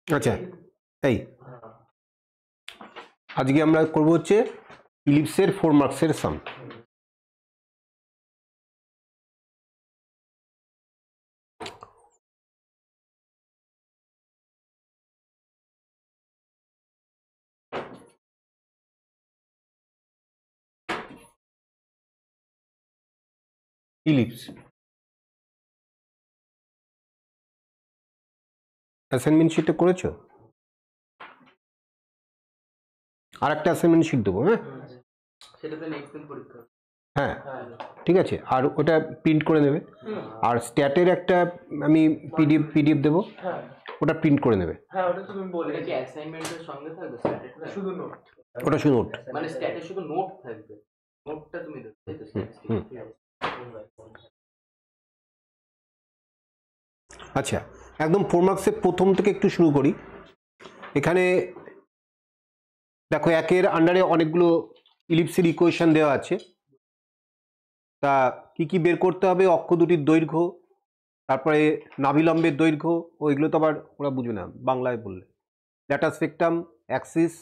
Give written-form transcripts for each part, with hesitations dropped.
আচ্ছা, এই আজকে আমরা করব হচ্ছে ইলিপসের 4 মার্কসের সাম। ইলিপস অ্যাসাইনমেন্ট শিটটা করেছো? আর একটা অ্যাসাইনমেন্ট শিট দেবো। হ্যাঁ, সেটাতে এক্সেল পরীক্ষা। হ্যাঁ ঠিক আছে, আর ওটা প্রিন্ট করে নেবে। আর স্ট্যাটের একটা আমি পিডিএফ দেবো, ওটা প্রিন্ট করে নেবে। হ্যাঁ, ওটা তুমি বলে যে অ্যাসাইনমেন্টের সঙ্গে থাকবে, স্ট্যাটের শুধু নোট, ওটা শুধু নোট, মানে স্ট্যাটের শুধু নোট থাকবে, নোটটা তুমি দেবে, তাই তো? আচ্ছা, একদম 4 মার্কসের প্রথম থেকে একটু শুরু করি। এখানে দেখো একের আন্ডারে অনেকগুলো ইলিপসের ইকুয়েশন দেওয়া আছে। তা কি কি বের করতে হবে? অক্ষ দুটির দৈর্ঘ্য, তারপরে নাভিলম্বের দৈর্ঘ্য, ওইগুলো তো আবার ওরা বুঝবে না বাংলায় বললে। ল্যাটাস রেক্টাম, অ্যাক্সিস,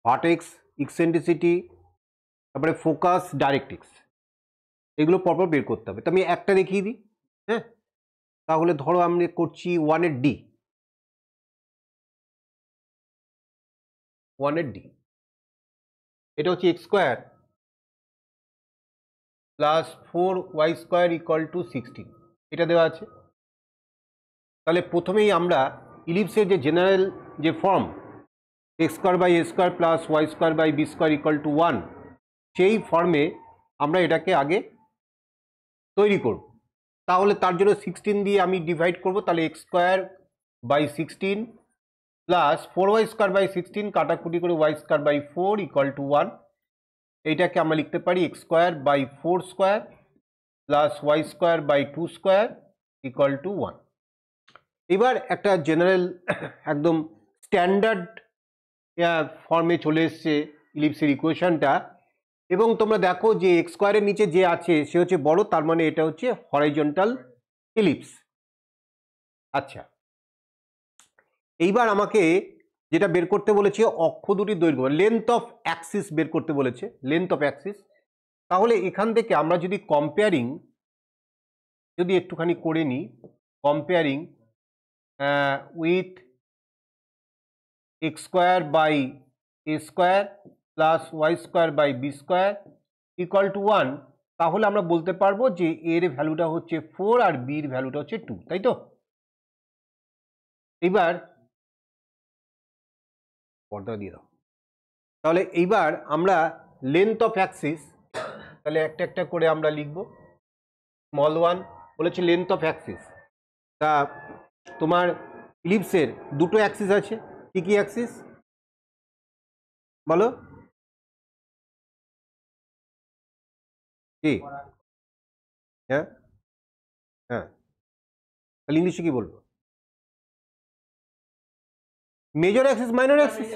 ভার্টেক্স, ইকসেন্ট্রিসিটি, তারপরে ফোকাস, ডাইরেক্ট্রিক্স, এগুলো পরপর বের করতে হবে। তো আমি একটা দেখিয়ে দিই। হ্যাঁ, তাহলে ধরো আমি করছি 1 ডি। 1 ডি এটা হচ্ছে X square plus 4y square equal two 16, এটা দেওয়া আছে। তাহলে প্রথমেই আমরা ইলিপসের যে জেনারেল যে form x square by A square plus Y square by B square equal to 1, সেই ফর্মে আমরা এটাকে আগে তৈরি করব। তাহলে তার জন্য 16 দিয়ে আমি ডিভাইড করব, তাহলে x square by 16 plus 4y square by 16 কাটাকুটি করে y square by 4 equal to 1। এইটাকে আমরা লিখতে পারি x square by 4 square plus Y square by 2 square equal to 1। এবার একটা জেনারেল একদম স্ট্যান্ডার্ড ফর্মে চলে এসছে ইলিপসের ইকুয়েশনটা। এবং তোমরা দেখো যে এক্স স্কোয়ারের নিচে যে আছে সে হচ্ছে বড়, তার মানে এটা হচ্ছে হরাইজন্টাল ইলিপস। আচ্ছা, এইবার আমাকে যেটা বের করতে বলেছে অক্ষ দুটির দৈর্ঘ্য, লেন্থ অফ অ্যাক্সিস বের করতে বলেছে, লেন্থ অফ অ্যাক্সিস। তাহলে এখান থেকে আমরা যদি কম্পেয়ারিং যদি একটুখানি করে নিই, comparing with x square by A square plus Y square by B square equal to 1, তাহলে আমরা বলতে পারবো যে এর ভ্যালুটা হচ্ছে 4 আর বির ভ্যালুটা হচ্ছে 2, তাই তো? এইবার পর্দা দিয়ে দাও। তাহলে এইবার আমরা লেন্থ অফ অ্যাক্সিস, তাহলে একটা একটা করে আমরা লিখব। স্মল 1 বলেছে লেন্থ অফ অ্যাক্সিস। তা তোমার ইলিপসের দুটো অ্যাক্সিস আছে, কি কি অ্যাক্সিস বলো? কি? হ্যাঁ হ্যাঁ, তাহলে ইংলিশে কি বলবো? Major Axis, minor Axis?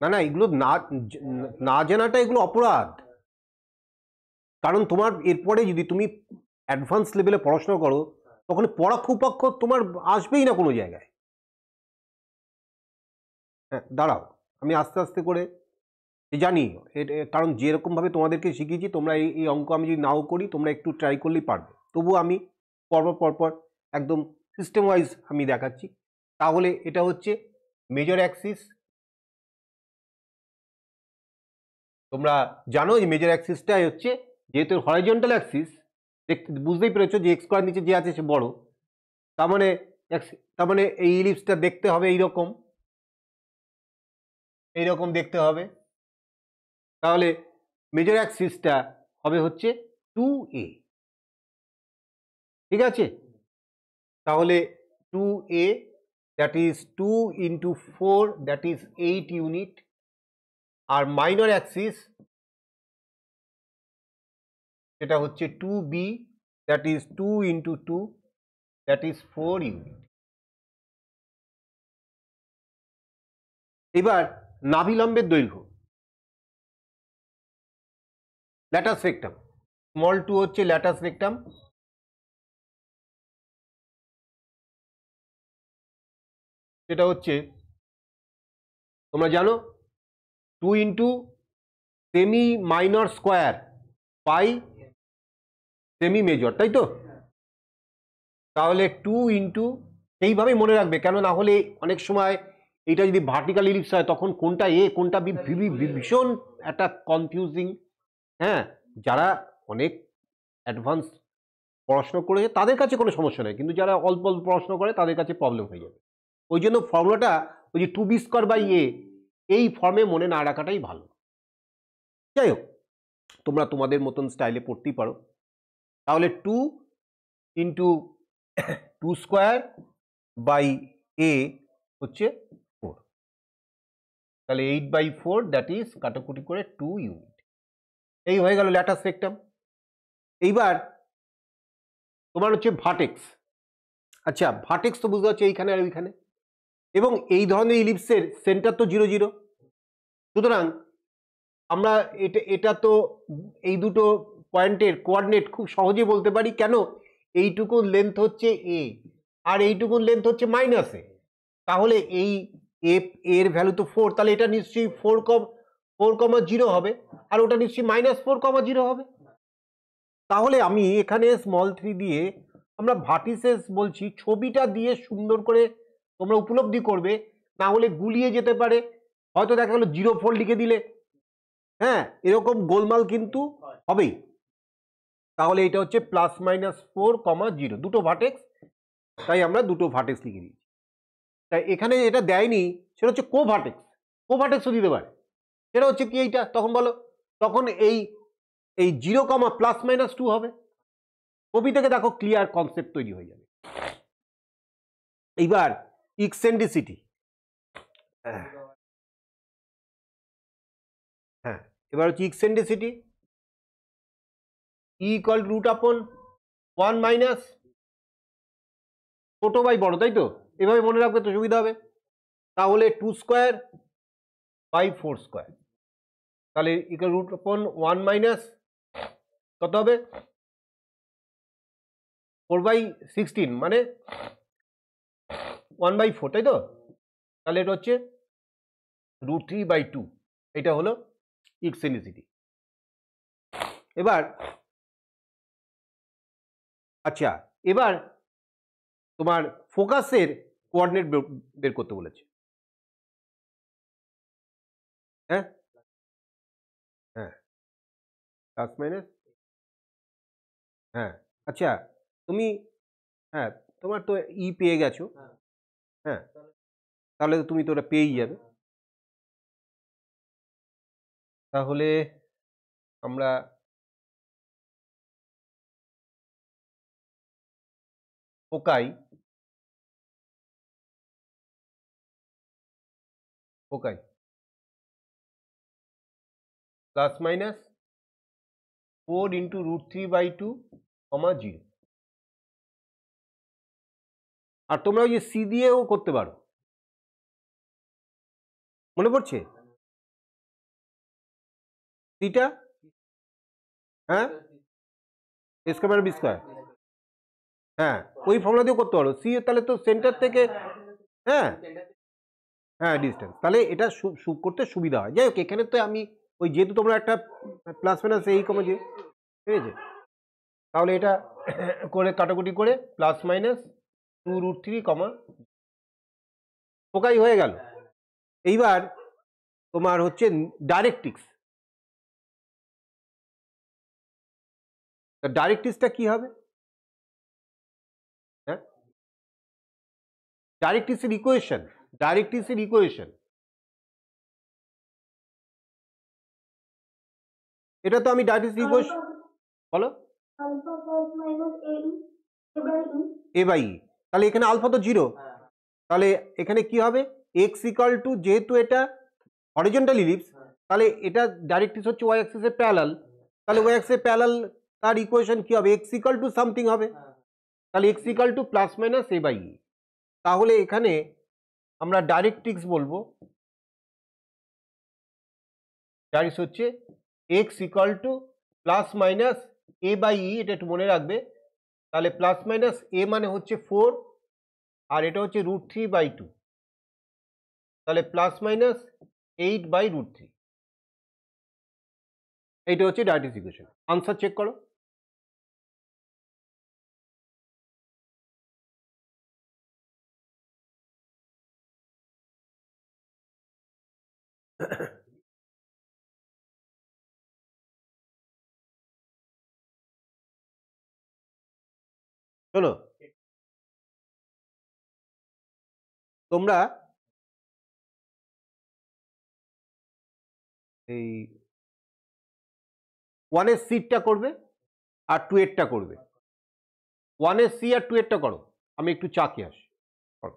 না না, এগুলো না জানাটা এগুলো অপরাধ। কারণ তোমার এরপরে যদি তুমি অ্যাডভান্স লেভেলে পড়াশোনা করো, তখন পরোক্ষ উপক্ষ তোমার আসবেই না কোনো জায়গায়। হ্যাঁ দাঁড়াও, আমি আস্তে আস্তে করে জানি, কারণ যেরকমভাবে তোমাদেরকে শিখিয়েছি তোমরা এই অঙ্ক আমি যদি নাও করি তোমরা একটু ট্রাই করলেই পারবে। তবু আমি পরপর একদম সিস্টেম ওয়াইজ আমি দেখাচ্ছি। তাহলে এটা হচ্ছে মেজর অ্যাক্সিস। তোমরা জানো যে মেজর অ্যাক্সিসটাই হচ্ছে, যেহেতু হরাইজন্টাল অ্যাক্সিস, বুঝতেই পেরেছো যে এক্স স্কোয়ার নিচে যে আছে সে বড়, তার মানে এই ইলিপসটা দেখতে হবে এইরকম দেখতে হবে। তাহলে মেজর অ্যাক্সিসটা হবে হচ্ছে 2a, ঠিক আছে? তাহলে 2a, that is 2 into 4, that is 8 unit. আর মাইনর অ্যাক্সিস সেটা হচ্ছে 2b, that is 2 into 2, that is 4 unit. এবার নাভিলম্বের দৈর্ঘ্য, ল্যাটাস রেক্টাম, স্মল 2 হচ্ছে ল্যাটাস রেক্টাম, সেটা হচ্ছে তোমরা জানো 2 into semi minor square by semi major, তাই তো? তাহলে 2 ইন্টু, এইভাবেই মনে রাখবে, কেন না হলে অনেক সময় এটা যদি ভার্টিক্যাল ইলিপস হয় তখন কোনটা এ কোনটা বি ভীষণ একটা কনফিউজিং। হ্যাঁ, যারা অনেক অ্যাডভান্স পড়াশোনা করেছে তাদের কাছে কোনো সমস্যা নেই, কিন্তু যারা অল্প অল্প পড়াশোনা করে তাদের কাছে প্রবলেম হয়ে যাবে। ওই জন্য ফর্মুলাটা ওই যে 2b স্কোয়ার বাই এ এই ফর্মে মনে না রাখাটাই ভালো। যাই হোক, তোমরা তোমাদের মতন স্টাইলে পড়তেই পারো। তাহলে 2 ইন্টু 2 স্কোয়ার বাই এ হচ্ছে 4, তাহলে 8/4, দ্যাট ইজ কাটাকুটি করে 2 ইউনিট। এই হয়ে গেল ল্যাটাস রেকটাম। এইবার তোমার হচ্ছে ভার্টেক্স। আচ্ছা, ভার্টেক্স তো বুঝতে পারছো এইখানে আর ওইখানে, এবং এই ধরনের ইলিপসের সেন্টার তো 0 0। সুতরাং আমরা এটা তো এই দুটো পয়েন্টের কোঅর্ডিনেট খুব সহজে বলতে পারি। কেন? এইটুকু লেন্থ হচ্ছে এ আর এইটুকু লেন্থ হচ্ছে মাইনাস এ, তাহলে এই এর ভ্যালু তো 4, তাহলে এটা নিশ্চয়ই 4,0 হবে, আর ওটা নিশ্চয়ই -4,0 হবে। তাহলে আমি এখানে স্মল 3 দিয়ে আমরা ভার্টিসেস বলছি, ছবিটা দিয়ে সুন্দর করে তোমরা উপলব্ধি করবে, না হলে গুলিয়ে যেতে পারে। হয়তো দেখা গেল 0 লিখে দিলে, হ্যাঁ, এরকম গোলমাল কিন্তু হবেই। তাহলে এটা হচ্ছে +-4,0, দুটো ভার্টেক্স, তাই আমরা দুটো ভার্টেক্স লিখে দিয়েছি। তাই এখানে এটা দেয়নি, সেটা হচ্ছে কোভার্টেক্সও দিতে পারে। সেটা হচ্ছে কি এইটা, তখন বলো, তখন এই 0, +-2 হবে। ছবি থেকে দেখো ক্লিয়ার কনসেপ্ট তৈরি হয়ে যাবে। এইবার ইকসেন্ট্রিসিটি, হ্যাঁ, এবার হচ্ছে ইকসেন্ট্রিসিটি E = √1 - ছোট বাই বড়, তাই তো? এভাবে মনে রাখবে তো সুবিধা হবে। তাহলে 2 স্কোয়ার বাই 4 স্কোয়ার, তাহলে √1 কত হবে? 4/16, মানে 1/4, তাই তো? তাহলে এটা হচ্ছে √3/2। এটা হলো ইকসেন্ট্রিসিটি। এবার আচ্ছা, এবার তোমার ফোকাসের কোঅর্ডিনেট বের করতে বলেছে। হ্যাঁ হ্যাঁ, প্লাস মাইনাস, হ্যাঁ। আচ্ছা, তুমি, হ্যাঁ, তোমার তো ই পেয়ে গেছো, হ্যাঁ, তাহলে তো তুমি তো ওটা পেয়েই যাবে। তাহলে আমরা ফোকাই +-4 × √3/2, 0। আর তোমরা ওই যে সি দিয়েও করতে পারো, মনে পড়ছে সিটা? হ্যাঁ, স্কয়ার বি স্কয়ার, হ্যাঁ, ওই ফর্মুলা দিয়েও করতে পারো। সি তাহলে তো সেন্টার থেকে, হ্যাঁ হ্যাঁ, ডিস্টেন্স, তাহলে এটা করতে সুবিধা হয়। যাই হোক, এখানে তো আমি ওই যেহেতু তোমরা একটা +- এই কমে যে, ঠিক আছে, তাহলে এটা করে কাটাকুটি করে +-2 √3, ফোকাই হয়ে গেল। এইবার তোমার হচ্ছে ডাইরেক্ট্রিক্স। ডাইরেক্ট্রিক্সটা কি হবে? হ্যাঁ, ডাইরেক্ট্রিক্সের ইকুয়েশন, এটা তো আমি ডাইরেক্ট্রিক্স ইকুয়েশন, বলো, a/e, তাহলে এখানে আলফা তো 0, তাহলে এখানে কি হবে? x = যেহেতু এটা হরিজন্টাল ইলিপস, তাহলে এটা ডাইরেক্ট্রিক্স হচ্ছে y অ্যাক্সিসের প্যারালাল, তাহলে y অ্যাক্সিসের প্যারালাল, তার ইকুয়েশন কি হবে? x = সামথিং হবে, তাহলে x = +-a/e। তাহলে এখানে আমরা ডাইরেক্ট্রিক্স বলবো, ডাইরেক্ট্রিক্স হচ্ছে x = +-a/e, এটা একটু মনে রাখবে। তাহলে +-a মানে হচ্ছে 4, আর এটা হচ্ছে √3/2, তাহলে প্লাস মাইনাস 8/√3, এইটা হচ্ছে ডায়ারেক্ট্রিক্স ইকুয়েশন। আনসার চেক করো। শোনো, তোমরা এই 1-এর সিটটা করবে আর 2-এরটা করবে। 1-এর সি আর 2-এরটা করো, আমি একটু চা খেয়ে আসি। করো।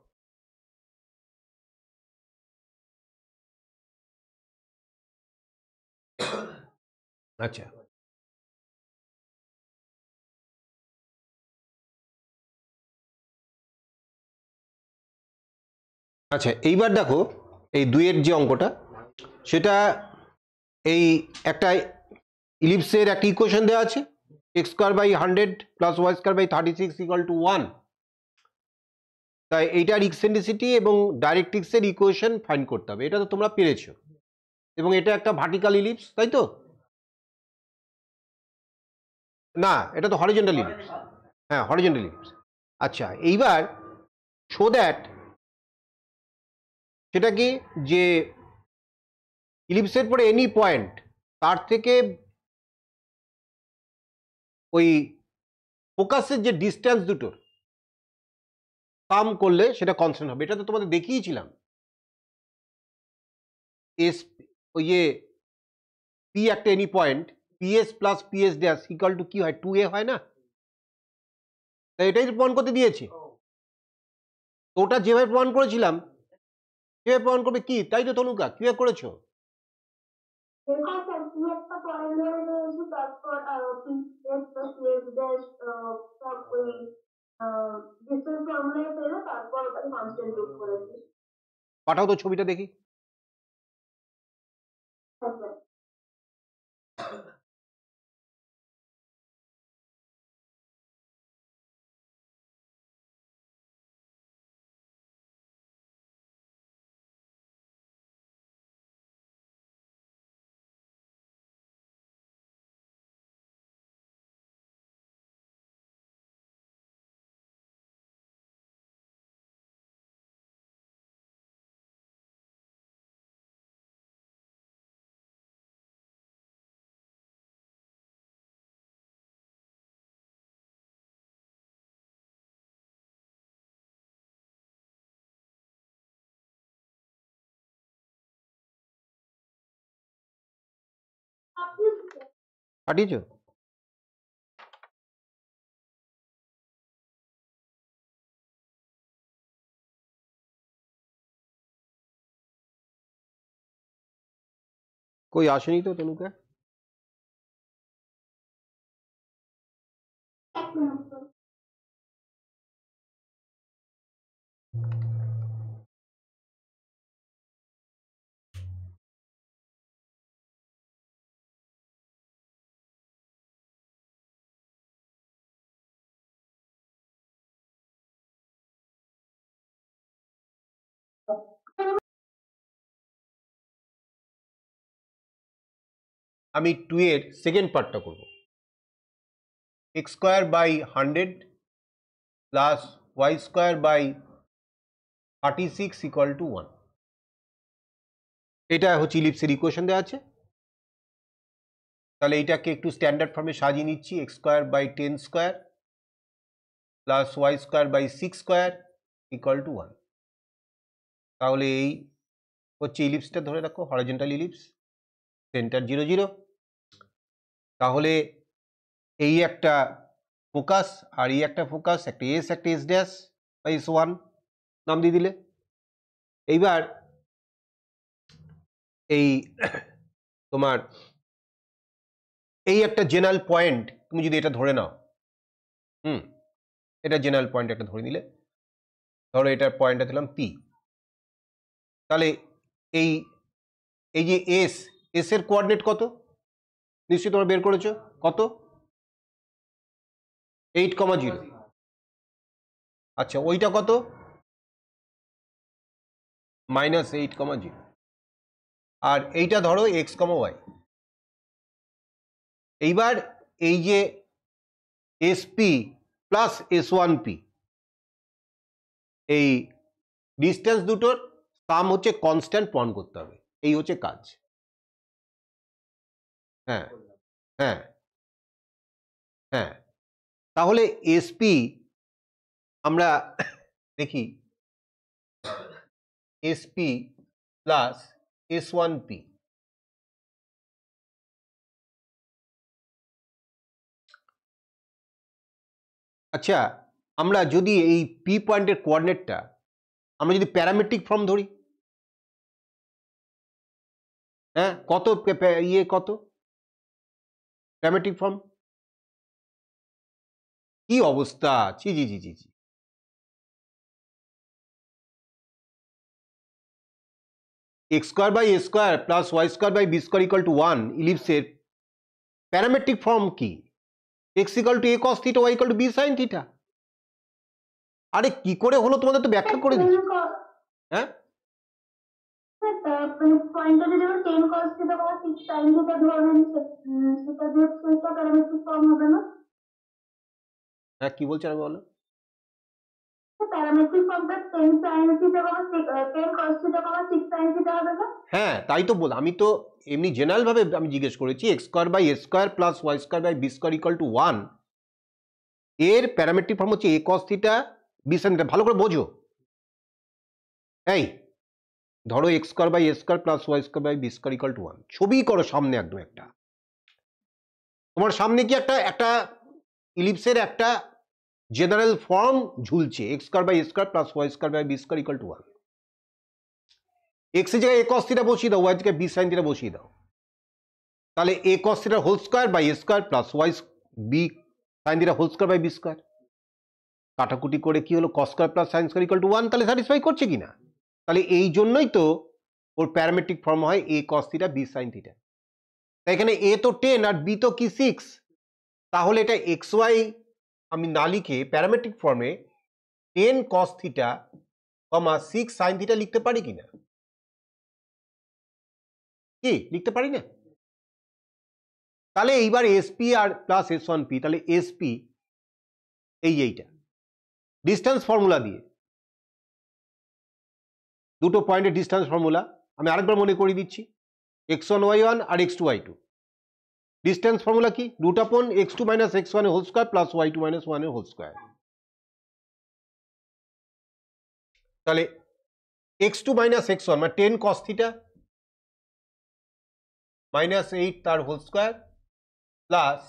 আচ্ছা, আচ্ছা এইবার দেখো এই 2-এর যে অঙ্কটা, সেটা এই একটা ইলিপসের একটা ইকুয়েশন দেওয়া আছে, x²/100 + y²/36 = 1। তাই এইটার ইকসেন্ট্রিসিটি এবং ডাইরেক্ট্রিক্সের ইকুয়েশন ফাইন্ড করতে হবে। এটা তো তোমরা পেরেছো, এবং এটা একটা ভার্টিক্যাল ইলিপস, তাই তো? না, এটা তো হরিজন্টাল ইলিপস। হ্যাঁ, হরিজন্টাল ইলিপস। আচ্ছা, এইবার শো দ্যাট সেটা কি, যে ইলিপসের পরে এনি পয়েন্ট তার থেকে ওই ফোকাসের যে ডিস্টেন্স দুটোর সাম করলে সেটা কনস্ট্যান্ট হবে। এটা তো তোমাদের দেখিয়েছিলাম। এস, ওই যে পি একটা any point, PS plus PS dash equal to কি হয়, 2a হয় না? তাই এটাই প্রমাণ করতে দিয়েছে। তো ওটা যেভাবে প্রমাণ করেছিলাম সেভাবে প্রমাণ করবে কি, তাই তো তনুকা? কিভাবে করেছো? পাঠাও তো ছবিটা দেখি। পাঠিয়েছো? কই আসেনি তো তনুকা? আমি 2-এর সেকেন্ড পার্টটা করব। x²/100 + y²/36 = 1। এটা হচ্ছে ইলিপসের ইকুয়েশন দেওয়া আছে। তাহলে এইটাকে একটু স্ট্যান্ডার্ড ফর্মে সাজিয়ে নিচ্ছি, x²/10² + y²/6² = 1। তাহলে এই হচ্ছে ইলিপসটা, ধরে রাখো হরিজন্টাল ইলিপস, সেন্টার 0 0। তাহলে এই একটা ফোকাস আর এই একটা ফোকাস, একটা এস একটা এস ড্যাশ বা S1 নাম দিয়ে দিলে। এইবার এই তোমার এই একটা জেনারেল পয়েন্ট তুমি যদি এটা ধরে নাও, এটা জেনারেল পয়েন্ট একটা ধরে নিলে, ধরো এটার পয়েন্টটা দিলাম পি। তাহলে এই এই যে এস, এস এর কোঅর্ডিনেট কত নিশ্চয়ই তোমরা বের করেছো, কত? 8,0। আচ্ছা, ওইটা কত? -8, 0 আর এইটা ধরো x, y। এইবার এই যে SP প্লাস S1P এই ডিস্টেন্স দুটোর সাম হচ্ছে কনস্ট্যান্ট প্রমাণ করতে হবে, এই হচ্ছে কাজ। হ্যাঁ হ্যাঁ হ্যাঁ, তাহলে SP আমরা দেখি SP প্লাস S1P আচ্ছা, আমরা যদি এই পি পয়েন্টের কোঅর্ডিনেটটা আমরা যদি প্যারামেট্রিক ফর্ম ধরি, হ্যাঁ কত কত প্যারামেট্রিক ফর্ম, কি অবস্থা, জি জি জি জি জি, x square by a square plus y square by b square equal to 1 ইলিপসের প্যারামেট্রিক ফর্ম কি? x equal to a cos theta, y equal to b sin theta. আরে কি করে হলো তোমাদের তো ব্যাখ্যা করে দিচ্ছি। হ্যাঁ পয়েন্টটা যদি আমরা 10 cos থিটা বা 6 sin থিটা ধরেন, সেটা দিয়ে সেটা প্যারামেট্রিক ফর্ম হবে না? হ্যাঁ কি বলছো আমি বলো। প্যারামেট্রিক ফর্মটা 10 sin থিটা বা 10 cos থিটা বা 6 sin থিটা হবে না? হ্যাঁ তাই তো বল, আমি তো এমনি জেনারেল ভাবে আমি জিজ্ঞেস করেছি x square by a square plus y square by b square equal to 1 এর প্যারামেট্রিক ফর্ম হচ্ছে a cos theta b sin theta. ভালো করে বোঝো, এই ধরো x square by a square plus y square by b square equal to 1, ছবি করো সামনে একদম একটা, তোমার সামনে কি একটা একটা ইলিপসের একটা জেনারেল ফর্ম ঝুলছে, x square by a square plus y square by b square equal to 1। x এর জায়গায় a cos থিটা বসিয়ে দাও, y এর জায়গায় b sin থিটা বসিয়ে দাও, তাহলে a cos theta whole square by a square plus y b sin theta whole square by b square. কাটাকুটি করে কি হলো, cos square plus sin square equal to 1, তাহলে স্যাটিসফাই করছে কিনা? তাহলে এই জন্যই তো ওর প্যারামেট্রিক ফর্ম হয় a cos theta b sin theta. তাই এখানে a তো 10 আর b তো কি 6, তাহলে এটা xy আমি না লিখে প্যারামেট্রিক ফর্মে 10 cos থিটা, 6 sin থিটা লিখতে পারি কিনা? কি লিখতে পারি না? তাহলে এইবার এসপি আর প্লাস S1P, তাহলে এসপি এইটা ডিস্টেন্স ফর্মুলা দিয়ে, দুটো পয়েন্টের ডিস্টেন্স ফর্মুলা আমি আরেকবার মনে করিয়ে দিচ্ছি, x1 y1 আর x2 y2। ডিস্টেন্স ফর্মুলা কি, রুট আপন x2 মাইনাস x1 এর whole square plus y2 minus 1 এর হোল স্কয়ার। তাহলে x2 মাইনাস x1 মানে 10 cos থিটা মাইনাস 8 তার whole square plus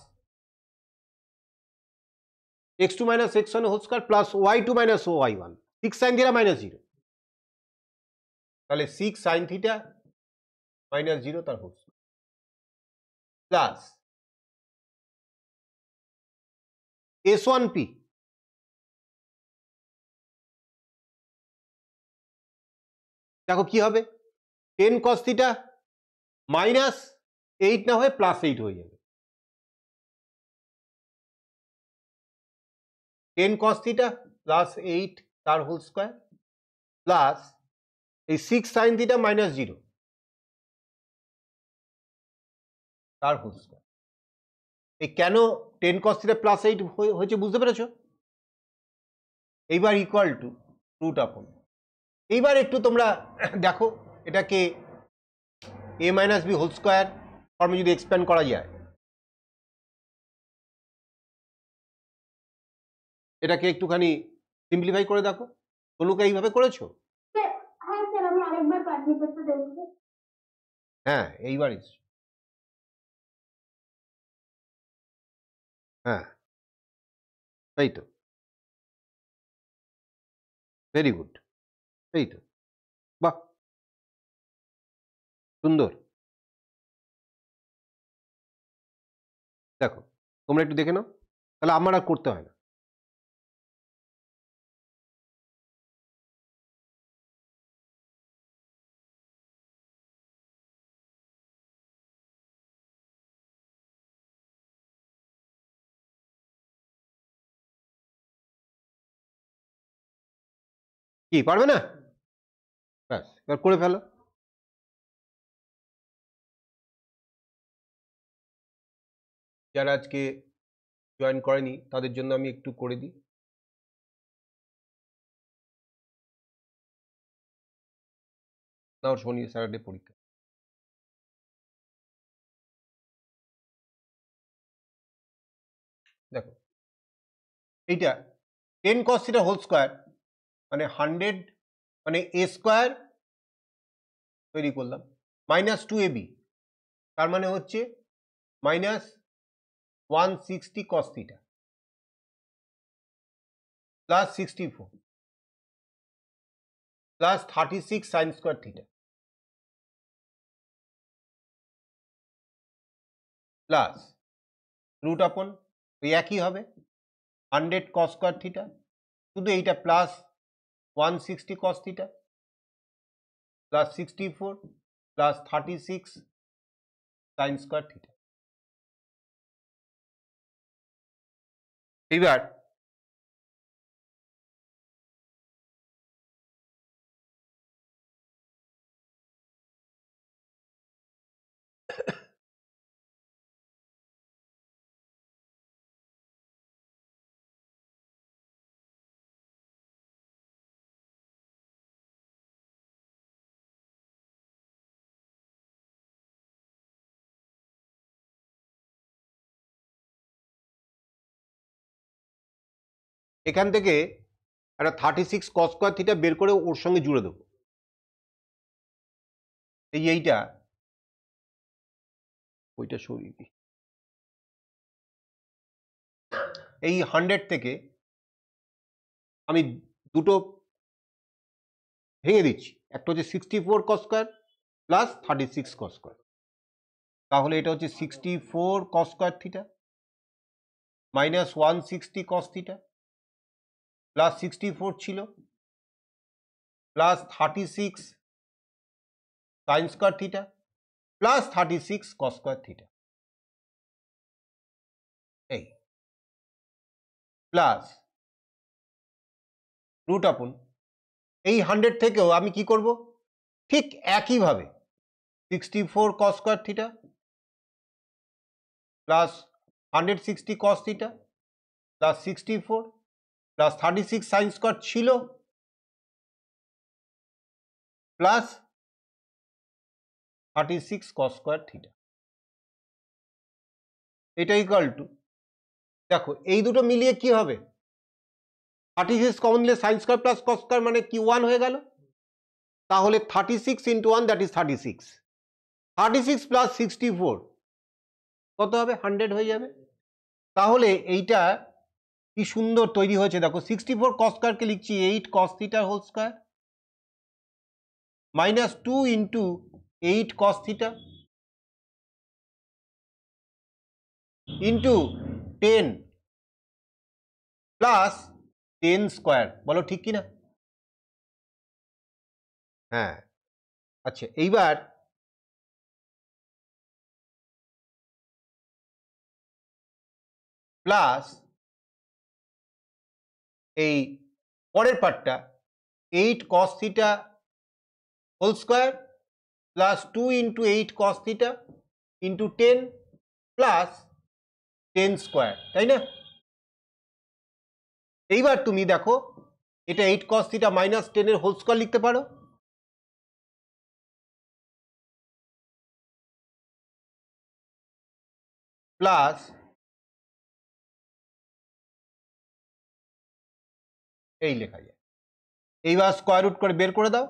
x2 minus x1 এর whole square plus y2 minus y1, 6 sin theta minus 0, তাহলে 6 sin theta minus 0 তার whole square plus S1P দেখো কি হবে, 10 cos থিটা মাইনাস 8 না হয়ে প্লাস 8 হয়ে যাবে, 10 cos থিটা প্লাস 8 তার হোল স্কয়ার প্লাস এই 6 sin থিটা মাইনাস 0 তার হোল স্কয়ার। এই কেন 10 cos থিটা প্লাস 8 হয়েছে বুঝতে পেরেছো? এইবার ইকুয়াল টু রুট আপন, এইবার একটু তোমরা দেখো এটাকে a minus b whole square ফর্মে যদি এক্সপ্যান্ড করা যায়, এটাকে একটুখানি সিম্পলিফাই করে দেখো, তনুকে এইভাবে করেছো? হ্যাঁ স্যার, আমি আরেকবার পাঠিয়ে করতে দেখছি। হ্যাঁ এইবার হ্যাঁ এই তো, ভেরি গুড, এই তো, বাহ সুন্দর। দেখো তোমরা একটু দেখে নাও, তাহলে আমার আর করতে হয় না। কি পারবে না? ব্যাস এবার করে ফেলো। যারা আজকে জয়েন করেনি তাদের জন্য আমি একটু করে দিই। নাও শনি স্যাটারডে পরীক্ষা। দেখো এইটা 10 cos থিটা হোল স্কোয়ার মানে 100 মানে a স্কোয়ার তৈরি করলাম -2ab, তার মানে হচ্ছে -160 cos theta plus 64 plus 36 sine square theta plus root upon ওই একই হবে 100 cos স্কোয়ার থিটা, শুধু এইটা plus 160 cos theta plus 64 plus 36 sine square theta. এবার এখান থেকে একটা 36 cos স্কোয়ার থিটা বের করে ওর সঙ্গে জুড়ে দেবো। এইটা ওইটা সরিয়ে দিই। এই 100 থেকে আমি দুটো ভেঙে দিচ্ছি, একটা হচ্ছে 64 cos square plus 36 cos square, তাহলে এটা হচ্ছে 64 cos square theta minus 160 cos theta plus 64 ছিল plus 36 sine square theta plus 36 cos square theta, এই প্লাস রুট আপন এই 100 থেকেও আমি কি করব ঠিক একইভাবে 64 cos square theta plus 160 cos theta plus 64 plus 36 sine square ছিল প্লাস 36 cos স্কোয়ার থিটা, এটা ইকুয়াল টু, দেখো এই দুটো মিলিয়ে কি হবে 36 কমন নিলে sine square plus cos square মানে কি 1 হয়ে গেল, তাহলে 36 ইন্টু 1 দ্যাট ইজ 36, 36 প্লাস 64 কত হবে 100 হয়ে যাবে। তাহলে এইটা কি সুন্দর তৈরি হয়েছে দেখো, 64 cos স্কোয়ারকে লিখছি 8 cos theta whole square minus 2 into 8 cos theta into 10 plus 10 square, বলো ঠিক কিনা? হ্যাঁ আচ্ছা, এইবার প্লাস এই পরের পার্টটা 8 cos theta whole square plus 2 into 8 cos theta into 10 plus 10 square, তাই না? এইবার তুমি দেখো এটা 8 cos থিটা মাইনাস 10 এর হোল স্কোয়ার লিখতে পারো, প্লাস এই লেখা যায়। এইবার স্কোয়ার রুট করে বের করে দাও,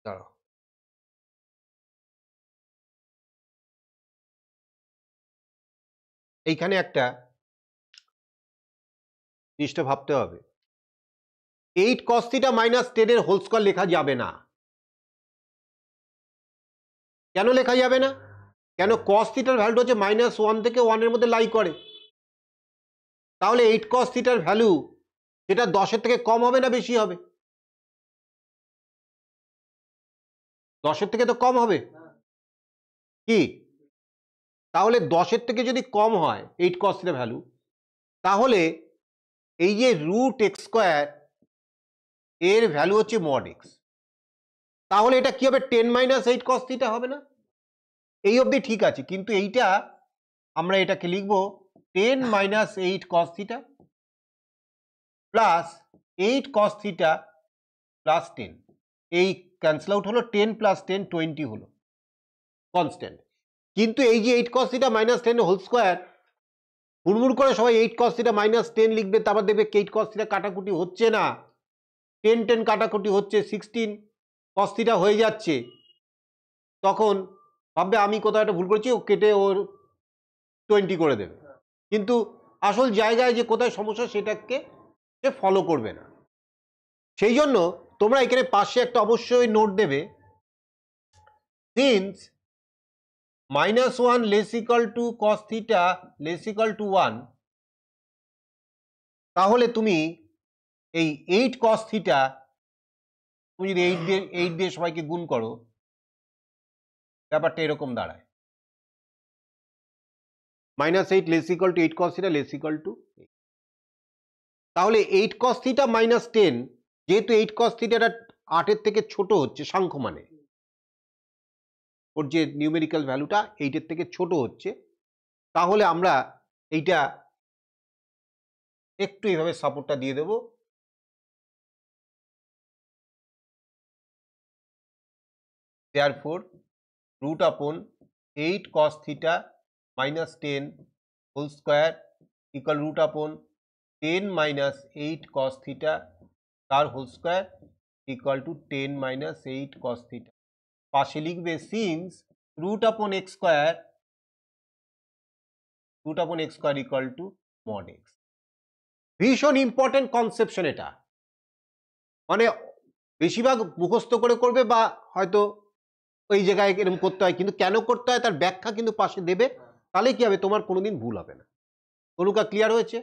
দাঁড়াও এইখানে একটা জিনিসটা ভাবতে হবে, 8 cos থিটা মাইনাস 10 এর হোল স্কোয়ার লেখা যাবে না। কেন লেখা যাবে না? কেন cos থিটার ভ্যালু হচ্ছে -1 থেকে 1 এর মধ্যে লাই করে, তাহলে 8 cos থিটার ভ্যালু সেটা 10 এর থেকে কম হবে না বেশি হবে? 10 এর থেকে তো কম হবে, কি তাহলে 10-এর থেকে যদি কম হয় 8 cos θ ভ্যালু, তাহলে এই যে রুট এক্স স্কোয়ার এর ভ্যালু হচ্ছে মড এক্স, তাহলে এটা কি হবে 10 - 8 cos θ হবে না? এই অবধি ঠিক আছে, কিন্তু এইটা আমরা এটাকে লিখবো 10 - 8 cos θ প্লাস 8 cos θ প্লাস 10, এই ক্যান্সেল আউট হলো, 10 + 10 20 হলো কনস্ট্যান্ট। কিন্তু এই যে 8 cos θ মাইনাস 10 হোল স্কোয়ার, হুড়মুড় করে সবাই 8 cos θ মাইনাস 10 লিখবে, তারপর দেখবে 8 cos θ কাটাকুটি হচ্ছে না, 10 10 কাটাকুটি হচ্ছে, 16 cos θ হয়ে যাচ্ছে, তখন ভাববে আমি কোথাও একটা ভুল করেছি, ও কেটে ওর 20 করে দেবে, কিন্তু আসল জায়গায় যে কোথায় সমস্যা সেটাকে সে ফলো করবে না। সেই জন্য তোমরা এখানে পাশে একটা অবশ্যই নোট দেবে, since -1 less equal to cos θ less equal to 1, তাহলে তুমি এই 8 cos θ তুমি যদি 8 দিয়ে সবাইকে গুণ করো, ব্যাপারটা এরকম দাঁড়ায়, -8 less equal to 8 cos θ less equal to 8। তাহলে 8 cos θ মাইনাস 10, যেহেতু 8 cos θ 8-এর থেকে ছোট হচ্ছে সাংখ্য মানে, ওর যে নিউমেরিক্যাল ভ্যালুটা 8-এর থেকে ছোট হচ্ছে, তাহলে আমরা এইটা একটু এইভাবে সাপোর্টটা দিয়ে দেব, therefore root upon 8 cos θ minus 10 whole square equal root upon 10 minus 8 cos θ তার whole square equal to 10 minus 8 cos θ। পাশে লিখবে since root upon x square equal to mod x। ভীষণ ইম্পর্টেন্ট কনসেপশন এটা, মানে বেশিরভাগ মুখস্থ করে করবে বা হয়তো ওই জায়গায় এরকম করতে হয়, কিন্তু কেন করতে হয় তার ব্যাখ্যা কিন্তু পাশে দেবে, তাহলে কি হবে তোমার কোনোদিন ভুল হবে না। তনুকা ক্লিয়ার হয়েছে?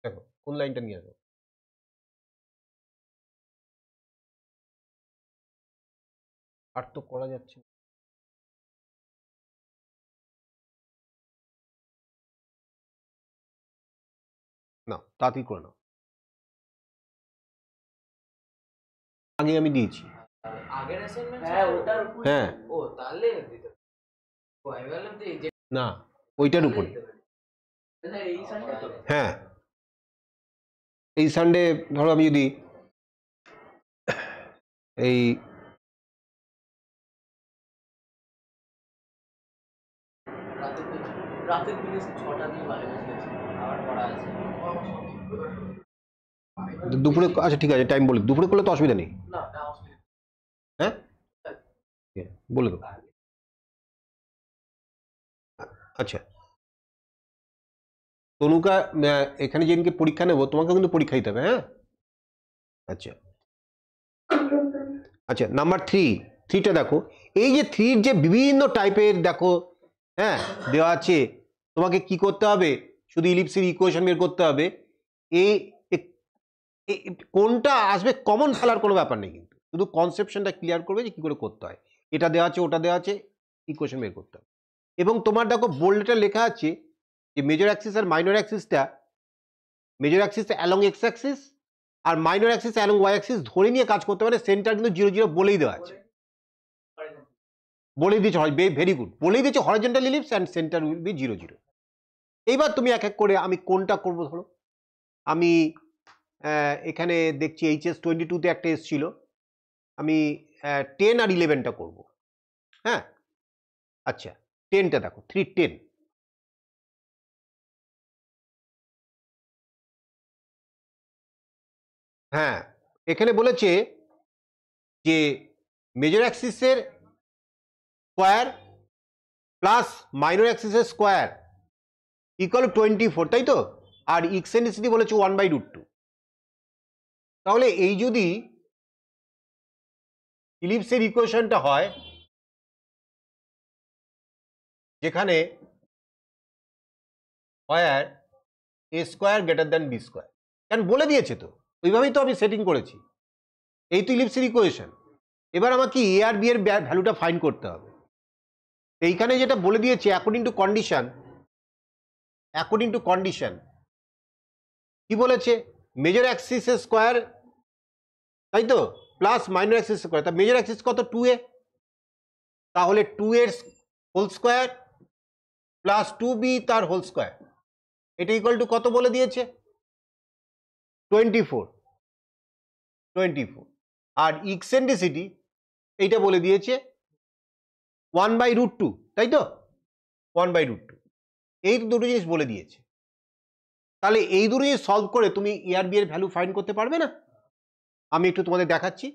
দেখো কোন লাইনটা নিয়ে আসবো, আর তো করা যাচ্ছে না, তাড়াতাড়ি করে নাও, আগে আমি দিয়েছি। আগের অ্যাসাইনমেন্ট হ্যাঁ ওটার উপর হ্যাঁ ও তাহলে দিতে পারি। ও আমি বললাম যে না, ওইটার উপরে। এই সানডে তো হ্যাঁ এই সানডে ধরো আমি যদি এই রাতের দিকে 6টা দিয়ে বাড়ি বসেছি আবার পড়া আছে। দুপুরে, আচ্ছা ঠিক আছে টাইম বলে, দুপুরে করলে তো অসুবিধা নেই। না না অসুবিধা হ্যাঁ বলে দেবো। আচ্ছা তনুকা, এখানে যেদিনকে পরীক্ষা নেবো তোমাকে কিন্তু পরীক্ষা দিতে হবে, হ্যাঁ? আচ্ছা আচ্ছা নাম্বার 3টা দেখো, এই যে 3 যে বিভিন্ন টাইপের দেখো, হ্যাঁ দেওয়া আছে, তোমাকে কি করতে হবে, শুধু ইলিপসের ইকুয়েশন বের করতে হবে, এই কোনটা আসবে কমন ফেলার কোনো ব্যাপার নেই, কিন্তু শুধু কনসেপশনটা ক্লিয়ার করবে যে কি করে করতে হয়, এটা দেওয়া আছে ওটা দেওয়া আছে, ইকুয়েশন বের করতে হবে। এবং তোমার দেখো বোল্ড লেটার লেখা আছে যে মেজর অ্যাক্সিস আর মাইনর অ্যাক্সিসটা, major axis along X axis আর minor axis along Y axis ধরে নিয়ে কাজ করতে পারে, সেন্টার কিন্তু 0 0 বলেই দেওয়া আছে, বলেই দিয়েছে, ভেরি গুড, বলেই দিয়েছে horizontal ellipse and centre will be 0 0। এইবার তুমি এক এক করে, আমি কোনটা করবো ধরো, আমি এখানে দেখছি HS22-তে একটা এসছিল, আমি 10 আর 11টা করব, হ্যাঁ আচ্ছা 10টা দেখো 3 10, হ্যাঁ এখানে বলেছে যে মেজর অ্যাক্সিসের স্কোয়ার প্লাস মাইনর অ্যাক্সিসের স্কোয়ার ইকুয়াল 24, তাই তো, আর ইকসেন্ট্রিসিটি বলেছে 1/√2। তাহলে এই যদি ইলিপসের ইকুয়েশনটা হয় যেখানে where a square greater than b square, কারণ বলে দিয়েছে তো, ওইভাবেই তো আমি সেটিং করেছি। এই তো ইলিপসের ইকুয়েশন। এবার আমাকে এ আর বি এর ভ্যালুটা ফাইন্ড করতে হবে। এইখানে যেটা বলে দিয়েছে অ্যাকর্ডিং টু কন্ডিশন কি বলেছে, মেজর অ্যাক্সিস স্কোয়ার, তাই তো, প্লাস মাইনর অ্যাক্সিস স্কোয়ার। তা মেজর অ্যাক্সিস কত 2a, তাহলে 2 এর হোল স্কোয়ার প্লাস 2b তার হোল স্কোয়ার, এটা ইকুয়াল টু কত বলে দিয়েছে 24। আর ইকসেন্ট্রিসিটি এইটা বলে দিয়েছে 1/√2, তাই তো, 1/√2। এই দুটো জিনিস বলে দিয়েছে। তাহলে এই দুটো জিনিস সলভ করে তুমি এ আর বি এর ভ্যালু ফাইন্ড করতে পারবে না? আমি একটু তোমাদের দেখাচ্ছি।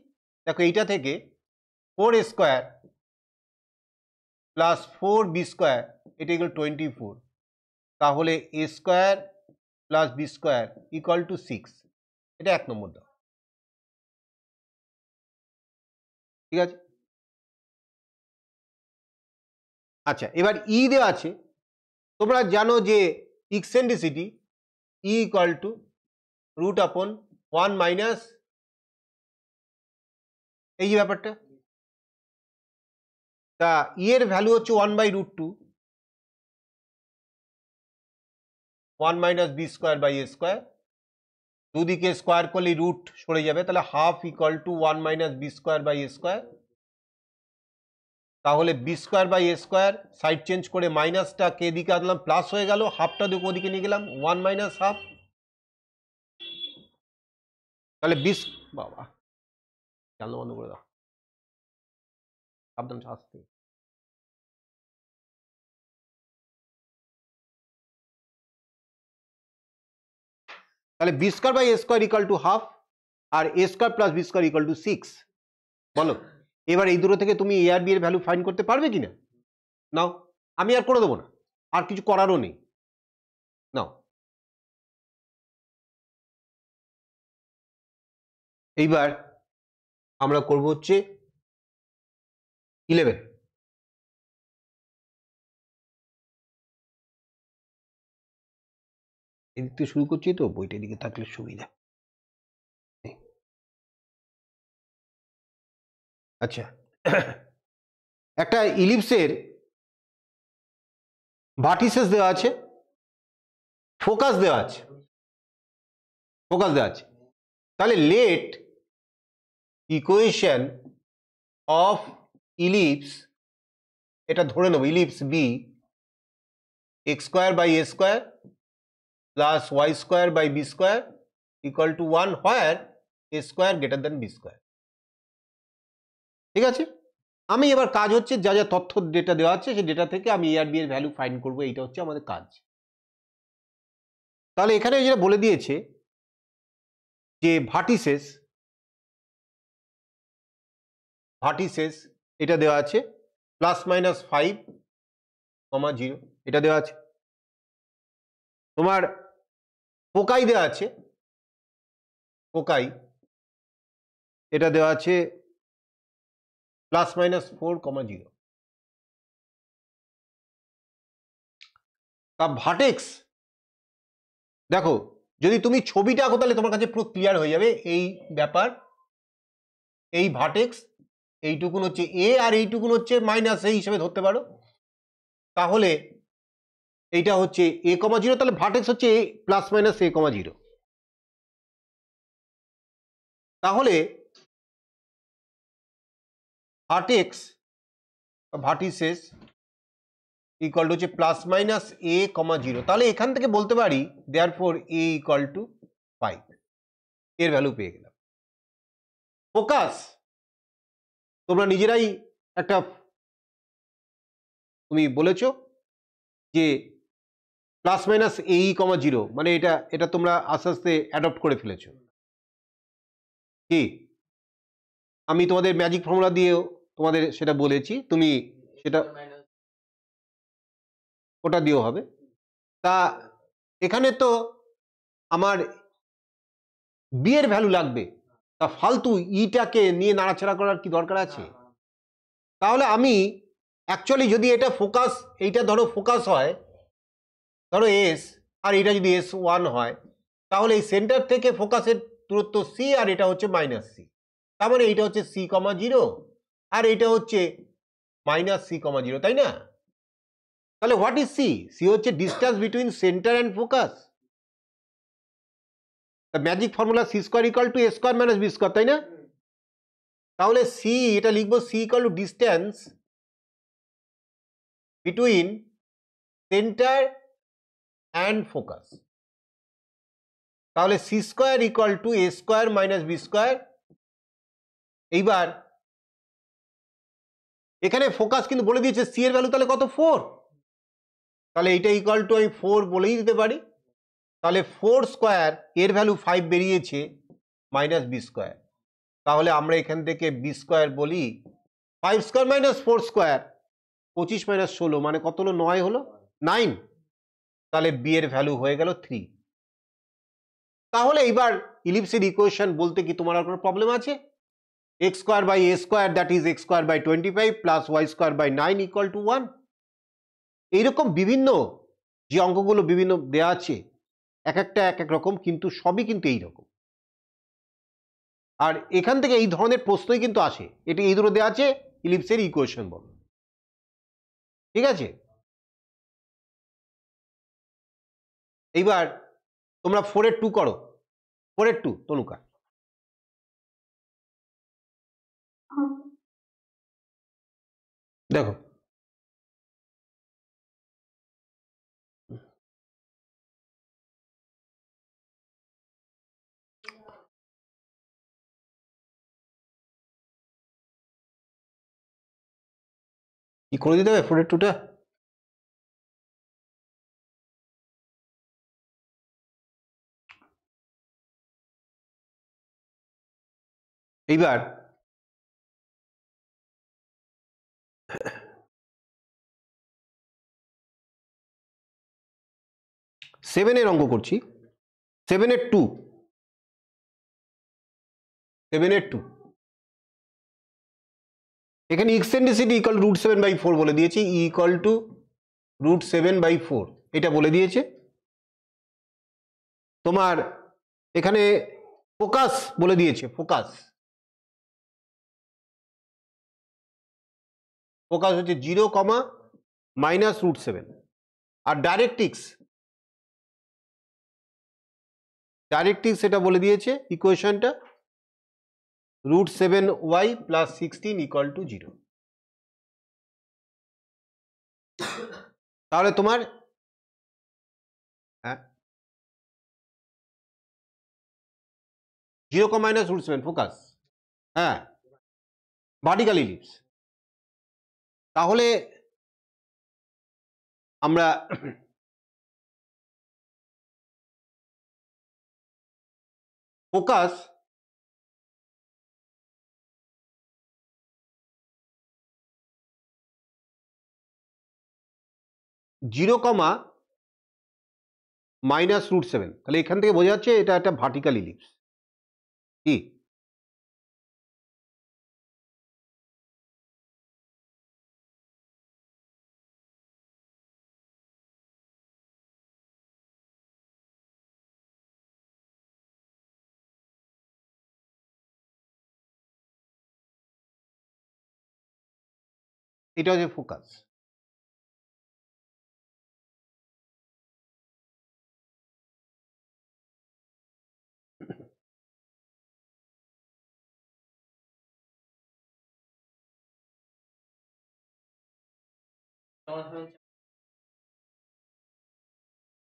দেখো এইটা থেকে 4a square plus 4b square এটা ইকুয়াল 24, তাহলে a square plus b square equal to 6। এটা 1 নম্বর দাও, ঠিক আছে। আচ্ছা, এবার ই দেওয়া আছে। তোমরা জানো যে eccentricity e equal to root upon 1 minus এই যে ব্যাপারটা, তা ই এর ভ্যালু হচ্ছে 1/√2, 1 minus B square by A square. দুদিকে স্কোয়ার করলে রুট সরে যাবে, তাহলে half equal to 1 minus B square by A square. তাহলে B square by A square side change করে মাইনাসটা কে দিকে আনলাম, প্লাস হয়ে গেল, হাফটা দিকে ওদিকে নিয়ে গেলাম 1 মাইনাস হাফ। তাহলে বাবা জানলা বন্ধ করে দাও, সাবধান আসতে। তাহলে B square by A square equal to half, আর a square plus b square equal to 6। বলো এবার এই দুটো থেকে তুমি এ আর বি এর ভ্যালু ফাইন্ড করতে পারবে কিনা? নাও, আমি আর করে দেবো না, আর কিছু করারও নেই। নাও, এইবার আমরা করব হচ্ছে 11। এদিক থেকে শুরু করছি তো, বইটা এদিকে থাকলে সুবিধা। আচ্ছা, একটা ইলিপসের ভার্টিসেস দেওয়া আছে, ফোকাস দেওয়া আছে, তাহলে লেট ইকুয়েশন অফ ইলিপস, এটা ধরে নেব ellipse be x square by A square plus Y square by B square equal to 1 where a square greater than B square. ঠিক আছে, আমি এবার কাজ হচ্ছে যা যা তথ্য ডেটা দেওয়া আছে সেই ডেটা থেকে আমি এ আর বি এর ভ্যালু ফাইন্ড করবো, এইটা হচ্ছে আমাদের কাজ। তাহলে এখানে যেটা বলে দিয়েছে যে ভার্টিসেস এটা দেওয়া আছে প্লাস মাইনাস 5, 0 এটা দেওয়া আছে। তোমার ফোকাই দেওয়া আছে, এটা দেওয়া আছে প্লাস মাইনাস 4, 0। তা ভার্টেক্স দেখো, যদি তুমি ছবিটা আঁকো তাহলে তোমার কাছে পুরো ক্লিয়ার হয়ে যাবে এই ব্যাপার। এই ভার্টেক্স এইটুকুন হচ্ছে এ আর এইটুকুন হচ্ছে মাইনাস এই হিসেবে ধরতে পারো। তাহলে এইটা হচ্ছে a, 0, তাহলে ভার্টেক্স হচ্ছে a প্লাস মাইনাস a, 0। তাহলে ভার্টিসেস ইকুয়াল টু হচ্ছে প্লাস মাইনাস a, 0। তাহলে এখান থেকে বলতে পারি দেয়ারফর a ইকুয়াল টু 5, এর ভ্যালু পেয়ে গেলাম। ফোকাস তোমরা নিজেরাই একটা তুমি বলেছো যে প্লাস মাইনাস a, 0 মানে এটা তোমরা আস্তে আস্তে অ্যাডপ্ট করে ফেলেছো। কি আমি তোমাদের ম্যাজিক ফর্মুলা দিয়েও তোমাদের সেটা বলেছি, তুমি সেটা ওটা দিয়েও হবে। তা এখানে তো আমার বি এর ভ্যালু লাগবে, তা ফালতু ইটাকে নিয়ে নাড়াচাড়া করার কি দরকার আছে? তাহলে আমি অ্যাকচুয়ালি যদি এটা ফোকাস, এইটা ধরো ফোকাস হয়, ধরো এস, আর এটা যদি S1 হয়, তাহলে এই সেন্টার থেকে ফোকাসের দূরত্ব সি, আর এটা হচ্ছে মাইনাস সি। তার মানে এইটা হচ্ছে সি কমা জিরো, আর এটা হচ্ছে মাইনাস সি কমা জিরো, তাই না? তাহলে হোয়াট ইজ সি? সি হচ্ছে distance between centre and focus. Magic formula C square equal to A square minus B square, তাই না? তাহলে সি, এটা লিখবো C equal to distance between centre and focus. তাহলে C square equal to A square minus B square. এইবার এখানে focus কিন্তু বলে দিয়েছে সি এর ভ্যালু তাহলে কত, 4। তাহলে এইটা ইকুয়াল টু আমি 4 বলেই দিতে পারি। তাহলে 4 স্কোয়ার, এর ভ্যালু 5 বেরিয়েছে, মাইনাস বি স্কোয়ার। তাহলে আমরা এখান থেকে বি স্কোয়ার বলি 5 স্কোয়ার মাইনাস 4 স্কোয়ার, 25 মাইনাস 16 মানে কত হলো, 9 হলো, 9। তাহলে বি এর ভ্যালু হয়ে গেল 3। তাহলে এইবার ইলিপসের ইকুয়েশন বলতে কি তোমার আর কোনো প্রবলেম আছে? X square by A square, that is x square by 25 plus Y square by 9 equal to 1। এইরকম বিভিন্ন যে অঙ্কগুলো বিভিন্ন দেওয়া আছে, এক একটা এক এক রকম, কিন্তু সবই কিন্তু এইরকম। আর এখান থেকে এই ধরনের প্রশ্নই কিন্তু আসে। এটি এই দুটো দেওয়া আছে, ইলিপসের ইকুয়েশন বল, ঠিক আছে? এইবার তোমরা 4-এর 2 করো। 4-এর 2 তনুকা দেখো। কি করে দিতে হবে 4-এর 2টা? এইবার সেভেনের অঙ্ক করছি। 7-এর 2, 7-এর 2 এখানে ইকসেন্ট্রিসিটি ইকুয়াল √7/4 বলে দিয়েছি, ই ইকুয়াল টু √7/4 এটা বলে দিয়েছে। তোমার এখানে ফোকাস বলে দিয়েছে, ফোকাস ফোকাস হচ্ছে 0, মাইনাস √7। আর ডাইরেক্ট্রিক্স এটা বলে দিয়েছে ইকুয়েশনটা √7y প্লাস 16 ইকুয়াল টু 0। তাহলে তোমার হ্যাঁ 0, মাইনাস √7 ফোকাস, হ্যাঁ ভার্টিক্যাল ইলিপস। তাহলে আমরা ফোকাস জিরো মাইনাস √7, তাহলে এখান থেকে বোঝা যাচ্ছে এটা একটা ভার্টিক্যাল ইলিপস। কি এটা হচ্ছে ফোকাস।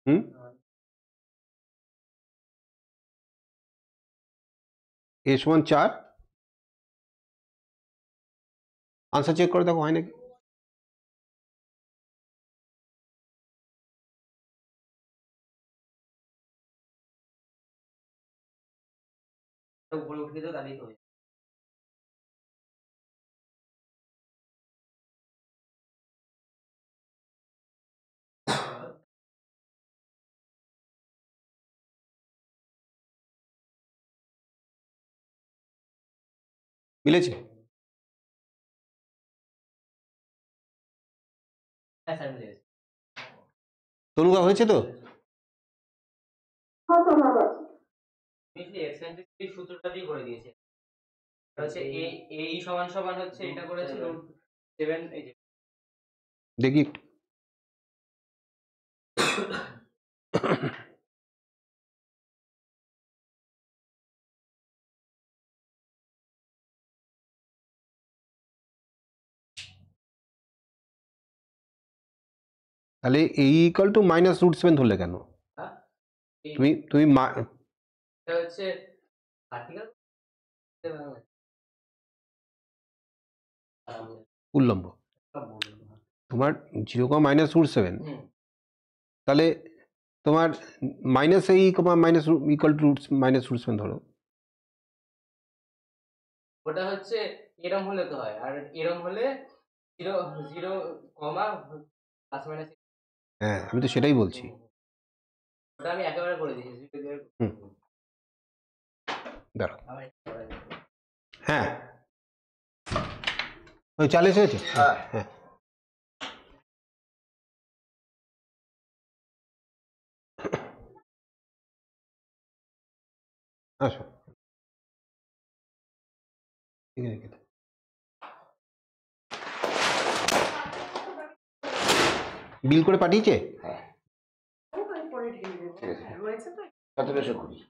হুম এ সমান 4, আনসার চেক করে দেখো হয় নাকি। উপরে উঠে দাও তাহলেই তো হয়ে মিলেছে? স্যার মিলে গেছে। তনুকা হয়েছে তো? হ্যাঁ, শোনা যাচ্ছে। এক্সেন্ট্রিসিটির সূত্রটা দিয়ে করে দিয়েছে। হচ্ছে এই সমান সমান হচ্ছে এটা করেছে রুট 7 এই যে দেখি তাহলে এই ইকুয়াল টু মাইনাস রুট 7 ধরলে কেন? হ্যাঁ এই তুমি এটা হচ্ছে ভার্টিক্যাল উল্লম্ব তোমার 0, মাইনাস রুট 7, তাহলে তোমার মাইনাস এই minus equal to minus root 7 ধরো। ওটা হচ্ছে এরম হলে তো হয়, আর এরম হলে 0 0 কমা প্লাস মাইনাস। হ্যাঁ আমি তো সেটাই বলছি। ওটা আমি একেবারে করে দিয়েছি। দাঁড়াও, হ্যাঁ ওই চালে এসেছে। হ্যাঁ হ্যাঁ আসো, ঠিক আছে। বিল করে পাঠিয়েছে? হ্যাঁ, 1720।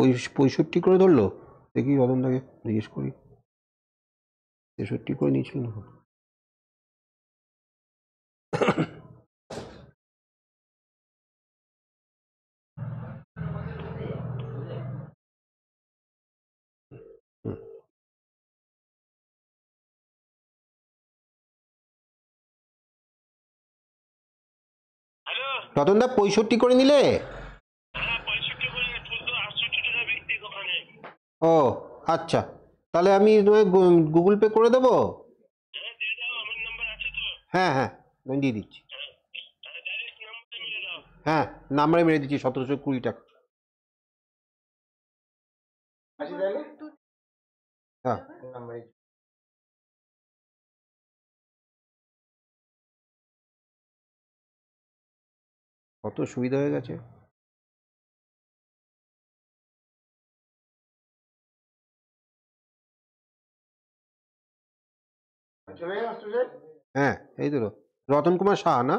ওই 65 করে ধরলো, দেখি রতনদাকে জিজ্ঞেস করি। 63 করে নিয়েছিল না? রতনদা 65 করে নিলে? ও আচ্ছা, তাহলে আমি গুগল পে করে দেবো। হ্যাঁ হ্যাঁ আমি দিয়ে দিচ্ছি। হ্যাঁ নাম্বারে মেরে দিচ্ছি 1720 টাকা। হ্যাঁ কত সুবিধা হয়ে গেছে। হ্যাঁ এই তো রতন কুমার সাহা না?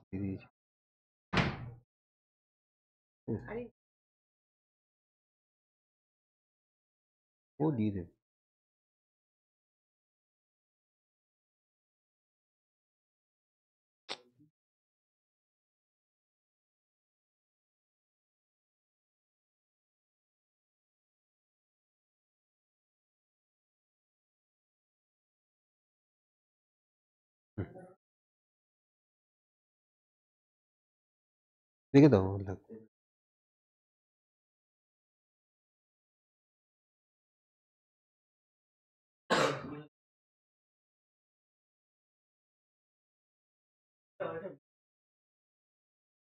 দিয়ে দিয়েছি। ও দিয়ে দেবে। দেখে দাও আমার লাগবে।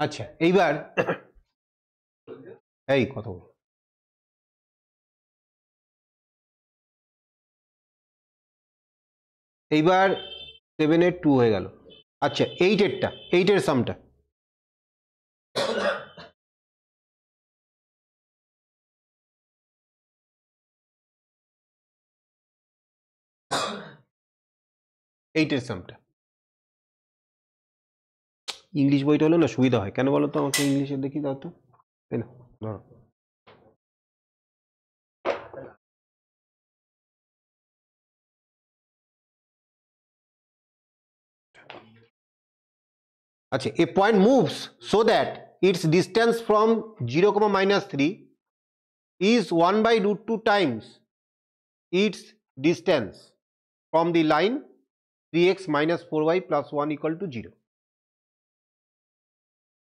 আচ্ছা এইবার এই কথা বল। এইবার 7-এর 2 হয়ে গেল। আচ্ছা 8-এরটা, 8-এর সামটা। এইটের সামটা ইংলিশ বইটা হলে না সুবিধা হয়, কেন বলো তো? আমাকে ইংলিশে দেখি দাও তো, তাই না? ধরো আচ্ছা, a point moves so that its distance from 0, -3 is 1 by root 2 times its distance from the line 3x minus 4y plus 1 equal to 0.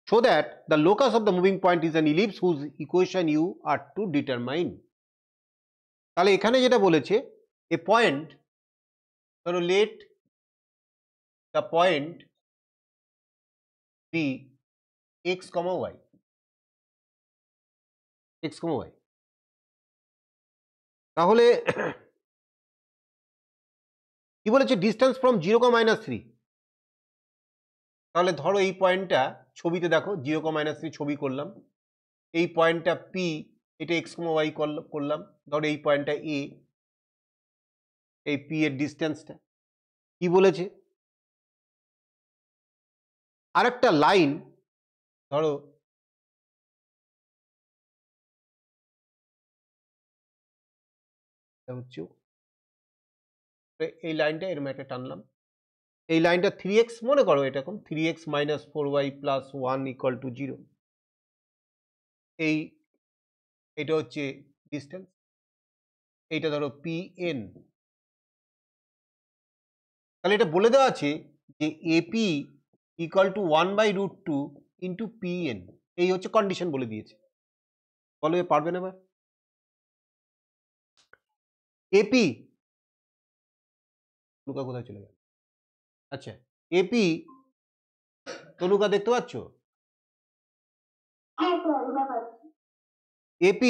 So that the locus of the moving point is an ellipse whose equation you are to determine. তাহলে এখানে যেটা বলেছে, a point, ধরো let the point be x, y, x, y. তাহলে কি বলেছে, distance from 0, -3। তাহলে ধরো এই পয়েন্টটা ছবিতে দেখো, 0, -3 ছবি করলাম, এই পয়েন্টটা পি, এটা x, y করলাম, ধরো এই পয়েন্টটা এ, এই পি এর ডিস্টেন্সটা কি বলেছে, আরেকটা লাইন ধরো হচ্ছে এই লাইনটা এরকম একটা টানলাম, এই লাইনটা 3x মনে করো, এরকম 3x minus 4y plus 1 equal to 0, এইটা হচ্ছে ডিস্টেন্স, এইটা ধরো pn। তাহলে এটা বলে দেওয়া আছে যে AP equal to 1 by root 2 into pn, এই হচ্ছে কন্ডিশন বলে দিয়েছে। বলো পারবে না এবার? AP তনুকা কোথায় চলে গেল? আচ্ছা, AP তনুকা দেখতে পাচ্ছ? হ্যাঁ স্যার, এবার পাচ্ছি। AP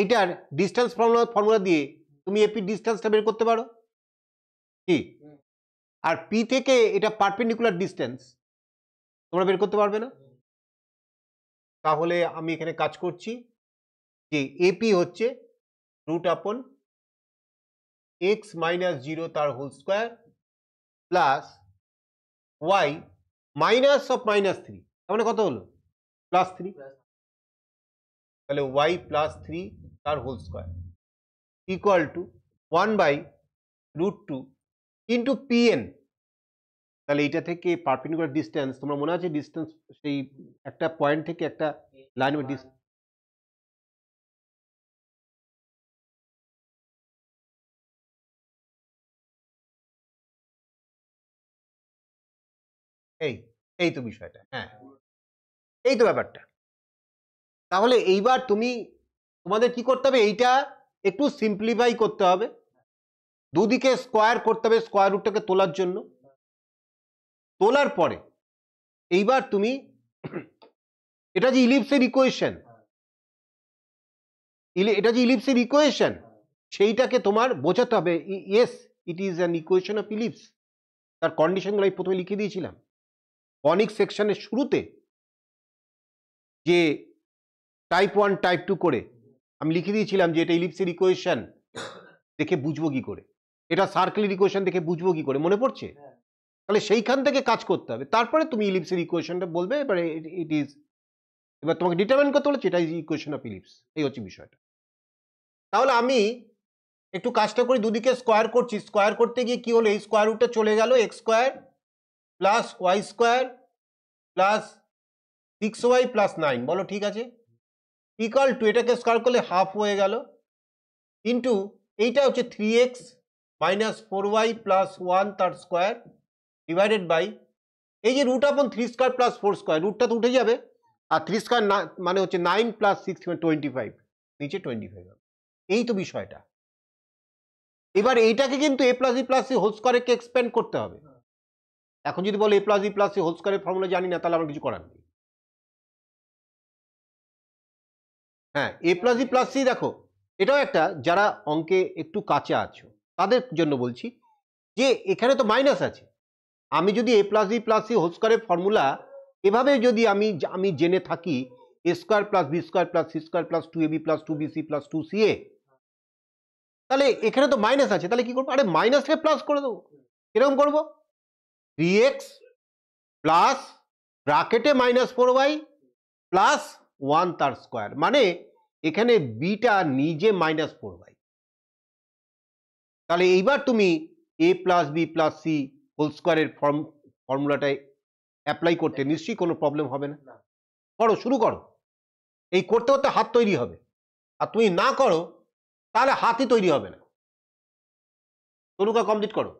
এইটার ডিস্টেন্স ফর্মুলা দিয়ে তুমি AP ডিস্টেন্সটা বের করতে পারো কি, আর P থেকে এটা পারপেন্ডিকুলার ডিস্টেন্স তোমরা বের করতে পারবে না? তাহলে আমি এখানে কাজ করছি যে AP হচ্ছে রুট আপন x minus 0 তার whole square plus y minus of -3, তার মানে কত হলো, +3, তাহলে y প্লাস 3 তার whole square equal to 1 by root 2 into pn। তাহলে এইটা থেকে পারপেন্ডিকুলার ডিস্টেন্স, তোমরা মনে আছে ডিস্টেন্স, সেই একটা পয়েন্ট থেকে একটা লাইনের ডিস্টেন্স, এই তো বিষয়টা, হ্যাঁ এই তো ব্যাপারটা। তাহলে এইবার তোমাদের কি করতে হবে, এইটা একটু সিম্পলিফাই করতে হবে, দুদিকে স্কোয়ার করতে হবে স্কোয়ার রুটটাকে তোলার জন্য। তোলার পরে এইবার তুমি এটা যে ইলিপসের ইকুয়েশন, এটা যে ইলিপসের ইকুয়েশন, সেইটাকে তোমার বোঝাতে হবে, yes it is an equation of ellipse. তার কন্ডিশনগুলো আমি প্রথমে লিখে দিয়েছিলাম কনিক সেকশনের শুরুতে, যে টাইপ 1 টাইপ 2 করে আমি লিখে দিয়েছিলাম যে এটা ইলিপসের ইকুয়েশন দেখে বুঝবো কি করে, এটা সার্কেলের ইকুয়েশন দেখে বুঝবো কি করে, মনে পড়ছে? তাহলে সেইখান থেকে কাজ করতে হবে, তারপরে তুমি ইলিপসের ইকুয়েশনটা বলবে, এবারে ইট ইজ, এবার তোমাকে ডিটারমাইন করতে হলে এটা ইজ ইকুয়েশন অফ ইলিপস, এই হচ্ছে বিষয়টা। তাহলে আমি একটু কাজটা করি, দুদিকে স্কোয়ার করছি, স্কোয়ার করতে গিয়ে কি হলো, এই স্কোয়ার রুটটা চলে গেল, x square plus Y square plus 6y plus 9, বলো ঠিক আছে, ইকুয়াল টু এটাকে স্কোয়ার করলে হাফ হয়ে গেল, ইন্টু এইটা হচ্ছে 3x মাইনাস 4y প্লাস 1 তার স্কোয়ার ডিভাইডেড বাই এই যে রুট আপন 3 স্কোয়ার প্লাস 4 স্কোয়ার, রুটটা তো উঠে যাবে, আর 3 স্কোয়ার মানে হচ্ছে 9 প্লাস 6 25, নিচে 25 হবে, এই তো বিষয়টা। এবার এইটাকে কিন্তু a plus B plus C whole স্কোয়ারকে এক্সপ্যান্ড করতে হবে। এখন যদি বলো a plus B plus C whole স্কোয়ারের ফর্মুলা জানি না, তাহলে আমার কিছু করার নেই। হ্যাঁ, a plus B plus C দেখো, এটাও একটা, যারা অঙ্কে একটু কাঁচা আছো তাদের জন্য বলছি, যে এখানে তো মাইনাস আছে, আমি যদি a plus B plus C whole স্কোয়ারের ফর্মুলা এভাবে যদি আমি জেনে থাকি, a square plus b square plus c square plus 2ab plus 2bc plus 2ca, তাহলে এখানে তো মাইনাস আছে, তাহলে কি করবো, আরে মাইনাসকে প্লাস করে দেবো। এরকম করবো 3x প্লাস ব্র্যাকেটে মাইনাস 4y প্লাস 1 তার স্কোয়ার, মানে এখানে বিটা নিজে মাইনাস 4y। তাহলে এইবার তুমি a plus B plus C whole স্কোয়ারের ফর্মুলাটায় অ্যাপ্লাই করতে নিশ্চয়ই কোনো প্রবলেম হবে না। করো, শুরু করো। এই করতে করতে হাত তৈরি হবে, আর তুমি না করো তাহলে হাতই তৈরি হবে না। তনুকা কমপ্লিট করো।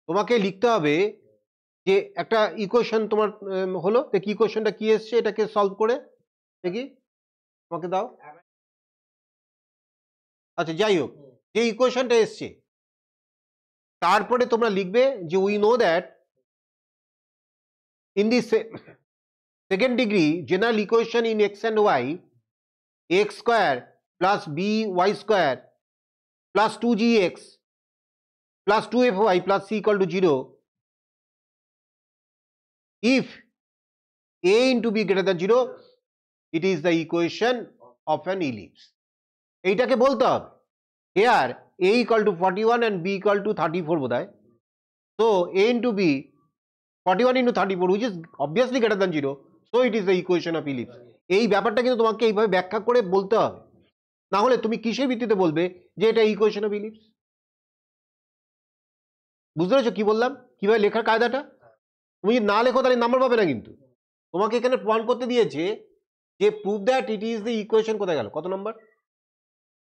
তোমাকে লিখতে হবে যে একটা ইকুয়েশন তোমার হলো, দেখি ইকুয়েশনটা কি এসছে, এটাকে সলভ করে দেখি তোমাকে দাও। আচ্ছা যাই হোক, যে ইকুয়েশনটা এসছে তারপরে তোমরা লিখবে যে we know that in the second degree general equation in x and y x square plus b y square plus 2gx plus 2fy plus c equal to 0 if a into b greater than 0 it is the equation of an ellipse. এইটাকে বলতে হবে here a equal to 41 and b equal to 34 বোধ হয়, so a into b 41 into 34 which is obviously greater than 0, so it is the equation of ellipse. এই ব্যাপারটা কিন্তু তোমাকে এইভাবে ব্যাখ্যা করে বলতে হবে, না হলে তুমি কিসের ভিত্তিতে বলবে যে এটা ইকুয়েশন অফ ইলিপস? বুঝতে পেরেছো কি বললাম, কিভাবে লেখার কায়দাটা? তুমি যদি না লেখো তাহলে নাম্বার পাবে না। কিন্তু তোমাকে এখানে প্রমাণ করতে দিয়েছে যে prove that it is the equation, কোথায় গেল, কত নম্বর,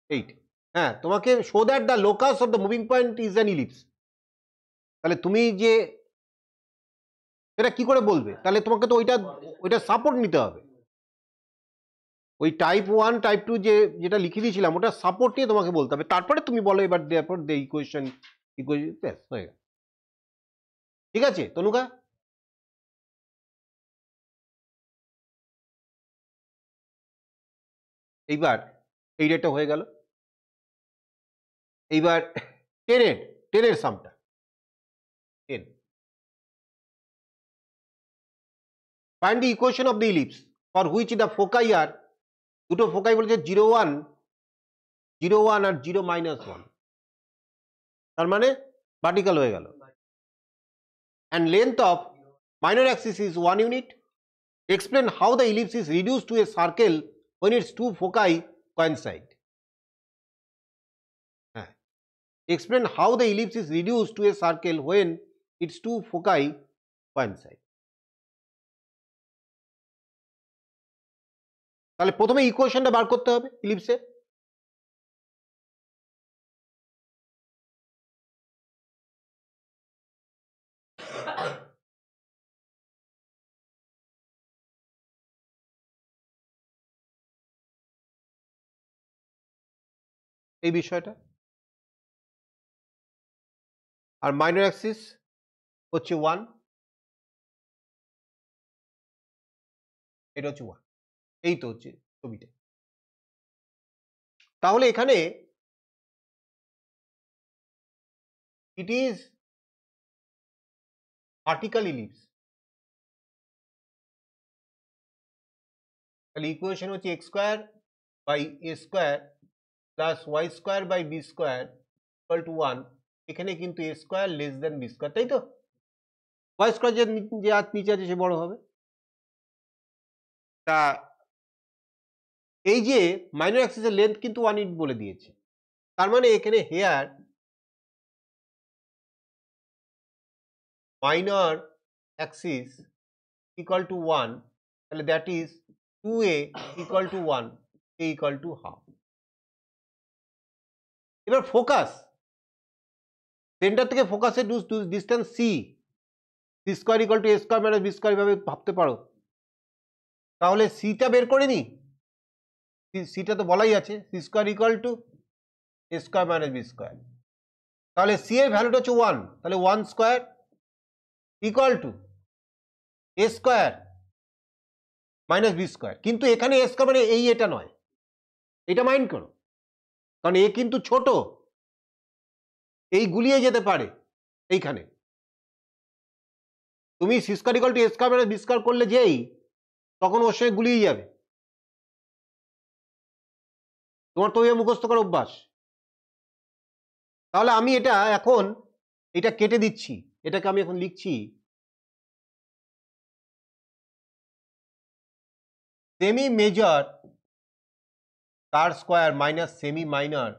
8। হ্যাঁ, তোমাকে show that the locus of the moving point is an ellipse. তাহলে তুমি যে সেটা কি করে বলবে? তাহলে তোমাকে তো ওইটা সাপোর্ট নিতে হবে। ওই টাইপ 1 টাইপ 2 যেটা লিখে দিয়েছিলাম ওটা সাপোর্ট নিয়ে তোমাকে বলতে হবে, তারপরে তুমি বলো এবার দেয়ারফর দ্য ইকুয়েশন ব্যাস হয়ে গেল। ঠিক আছে তনুকা? এইবার এই রেটটা হয়ে গেল। এইবার টেনের সামটা 10, find the equation of the ellipse for which the foci are, দুটো ফোকাই বলেছে 0 1 0 1 আর 0 -1, তার মানে ভার্টিক্যাল হয়ে গেল, and length of minor axis is 1 unit. Explain how the ellipse is reduced to a circle when its two foci coincide. Explain how the ellipse is reduced to a circle when its two foci coincide. তাহলে প্রথমে ইকুয়েশনটা বার করতে হবে ইলিপসের। এই বিষয়টা, আর minor Axis হচ্ছে 1, এটা হচ্ছে 1, এই তো হচ্ছে ছবিটা। তাহলে এখানে ইট ইজ ভার্টিক্যাল ইলিপস। তাহলে ইকুয়েশন হচ্ছে X square by A square plus Y square by B square equal to 1। এখানে কিন্তু A square less than B square, তাই তো? ওয়াই স্কোয়ার যে নিচে আছে সে বড় হবে। তা এই যে মাইনর অ্যাক্সিসের লেন্থ কিন্তু 1 ইউনিট বলে দিয়েছে, তার মানে এখানে here minor axis equal to 1, তাহলে that is 2a equal to 1, a equal to half. এবার ফোকাস, সেন্টার থেকে ফোকাসের distance c square equal to a square minus B square ভাবে ভাবতে পারো। তাহলে সিটা বের করে নি, সিটা তো বলাই আছে c square equal to A square minus B square. তাহলে সি এর ভ্যালুটা হচ্ছে 1, তাহলে 1 square equal to A square minus B square. কিন্তু এখানে এ স্কোয়ার মানে এটা নয়, এটা মাইন্ড করো, কারণ এ কিন্তু ছোট, এই গুলিয়ে যেতে পারে এইখানে। তুমি c square equal to A square minus B square করলে যেই তখন ওর সঙ্গে গুলিয়ে যাবে। তোমার তো মুখস্থ করার অভ্যাস। তাহলে আমি এটা কেটে দিচ্ছি, এটাকে আমি এখন লিখছি সেমি মেজর তার স্কোয়ার মাইনাস সেমি মাইনর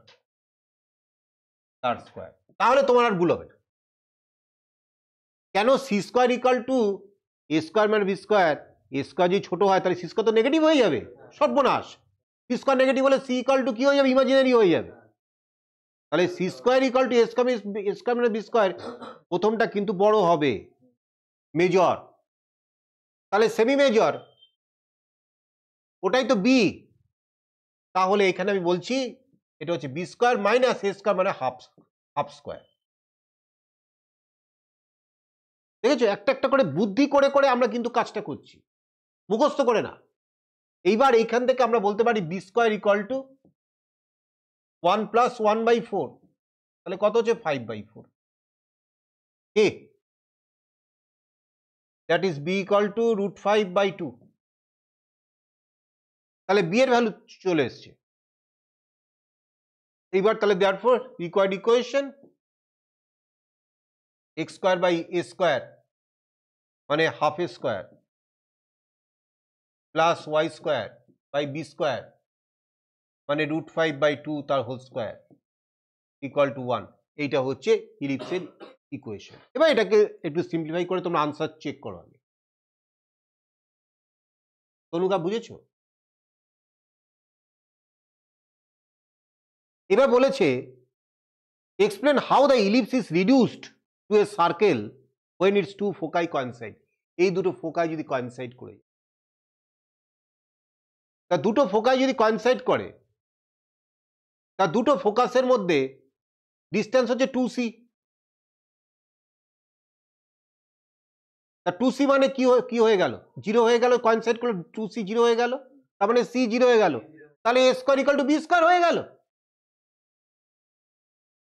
তার স্কোয়ার। তাহলে তোমার আর ভুল হবে না। কেন? C square equal to A square মানে বি স্কোয়ার। এ স্কোয়ার যদি ছোট হয় তাহলে সি স্কোয়ার তো নেগেটিভ হয়ে যাবে, সর্বনাশ। সি স্কোয়ার নেগেটিভ হলে সি ইকাল টু কি হয়ে যাবে? ইমাজিনারি হয়ে যাবে। তাহলে C square equal to A square মানে বি স্কোয়ার, প্রথমটা কিন্তু বড় হবে, মেজর। তাহলে সেমি মেজর ওটাই তো বি। তাহলে এখানে আমি বলছি এটা হচ্ছে বি স্কোয়ার মাইনাস এ স্কোয়ার মানে হাফ স্কোয়ার। দেখেছো, একটা একটা করে বুদ্ধি করে করে আমরা কিন্তু কাজটা করছি, মুখস্থ করে না। এইবার এইখান থেকে আমরা বলতে পারি B square equal to 1 plus 1/4, তাহলে কত হচ্ছে 5/4। এ that is B equal to √5/2। তাহলে বি এর ভ্যালু চলে এসছে। এইবার তাহলে therefore required equation x square by A square মানে half A square plus Y square by B square মানে √5/2 তার হোল স্কোয়ার ইকুয়াল টু 1। এইটা হচ্ছে ইলিপসের ইকুয়েশন। এবার এটাকে একটু সিম্পলিফাই করে তোমরা আনসার চেক করো আগে। তনুকা বুঝেছো? এবার বলেছে explain how the ellipse is reduced to a circle when its two foci coincide। এই দুটো ফোকাই যদি coincide করে, তা দুটো ফোকাই যদি coincide করে, তা দুটো ফোকাসের মধ্যে ডিস্টেন্স হচ্ছে 2c। তা 2c মানে কি হয়ে গেল? 0 হয়ে গেল। coincide করলে 2c 0 হয়ে গেল, তার মানে c 0 হয়ে গেল। তাহলে a square equal to B square হয়ে গেল।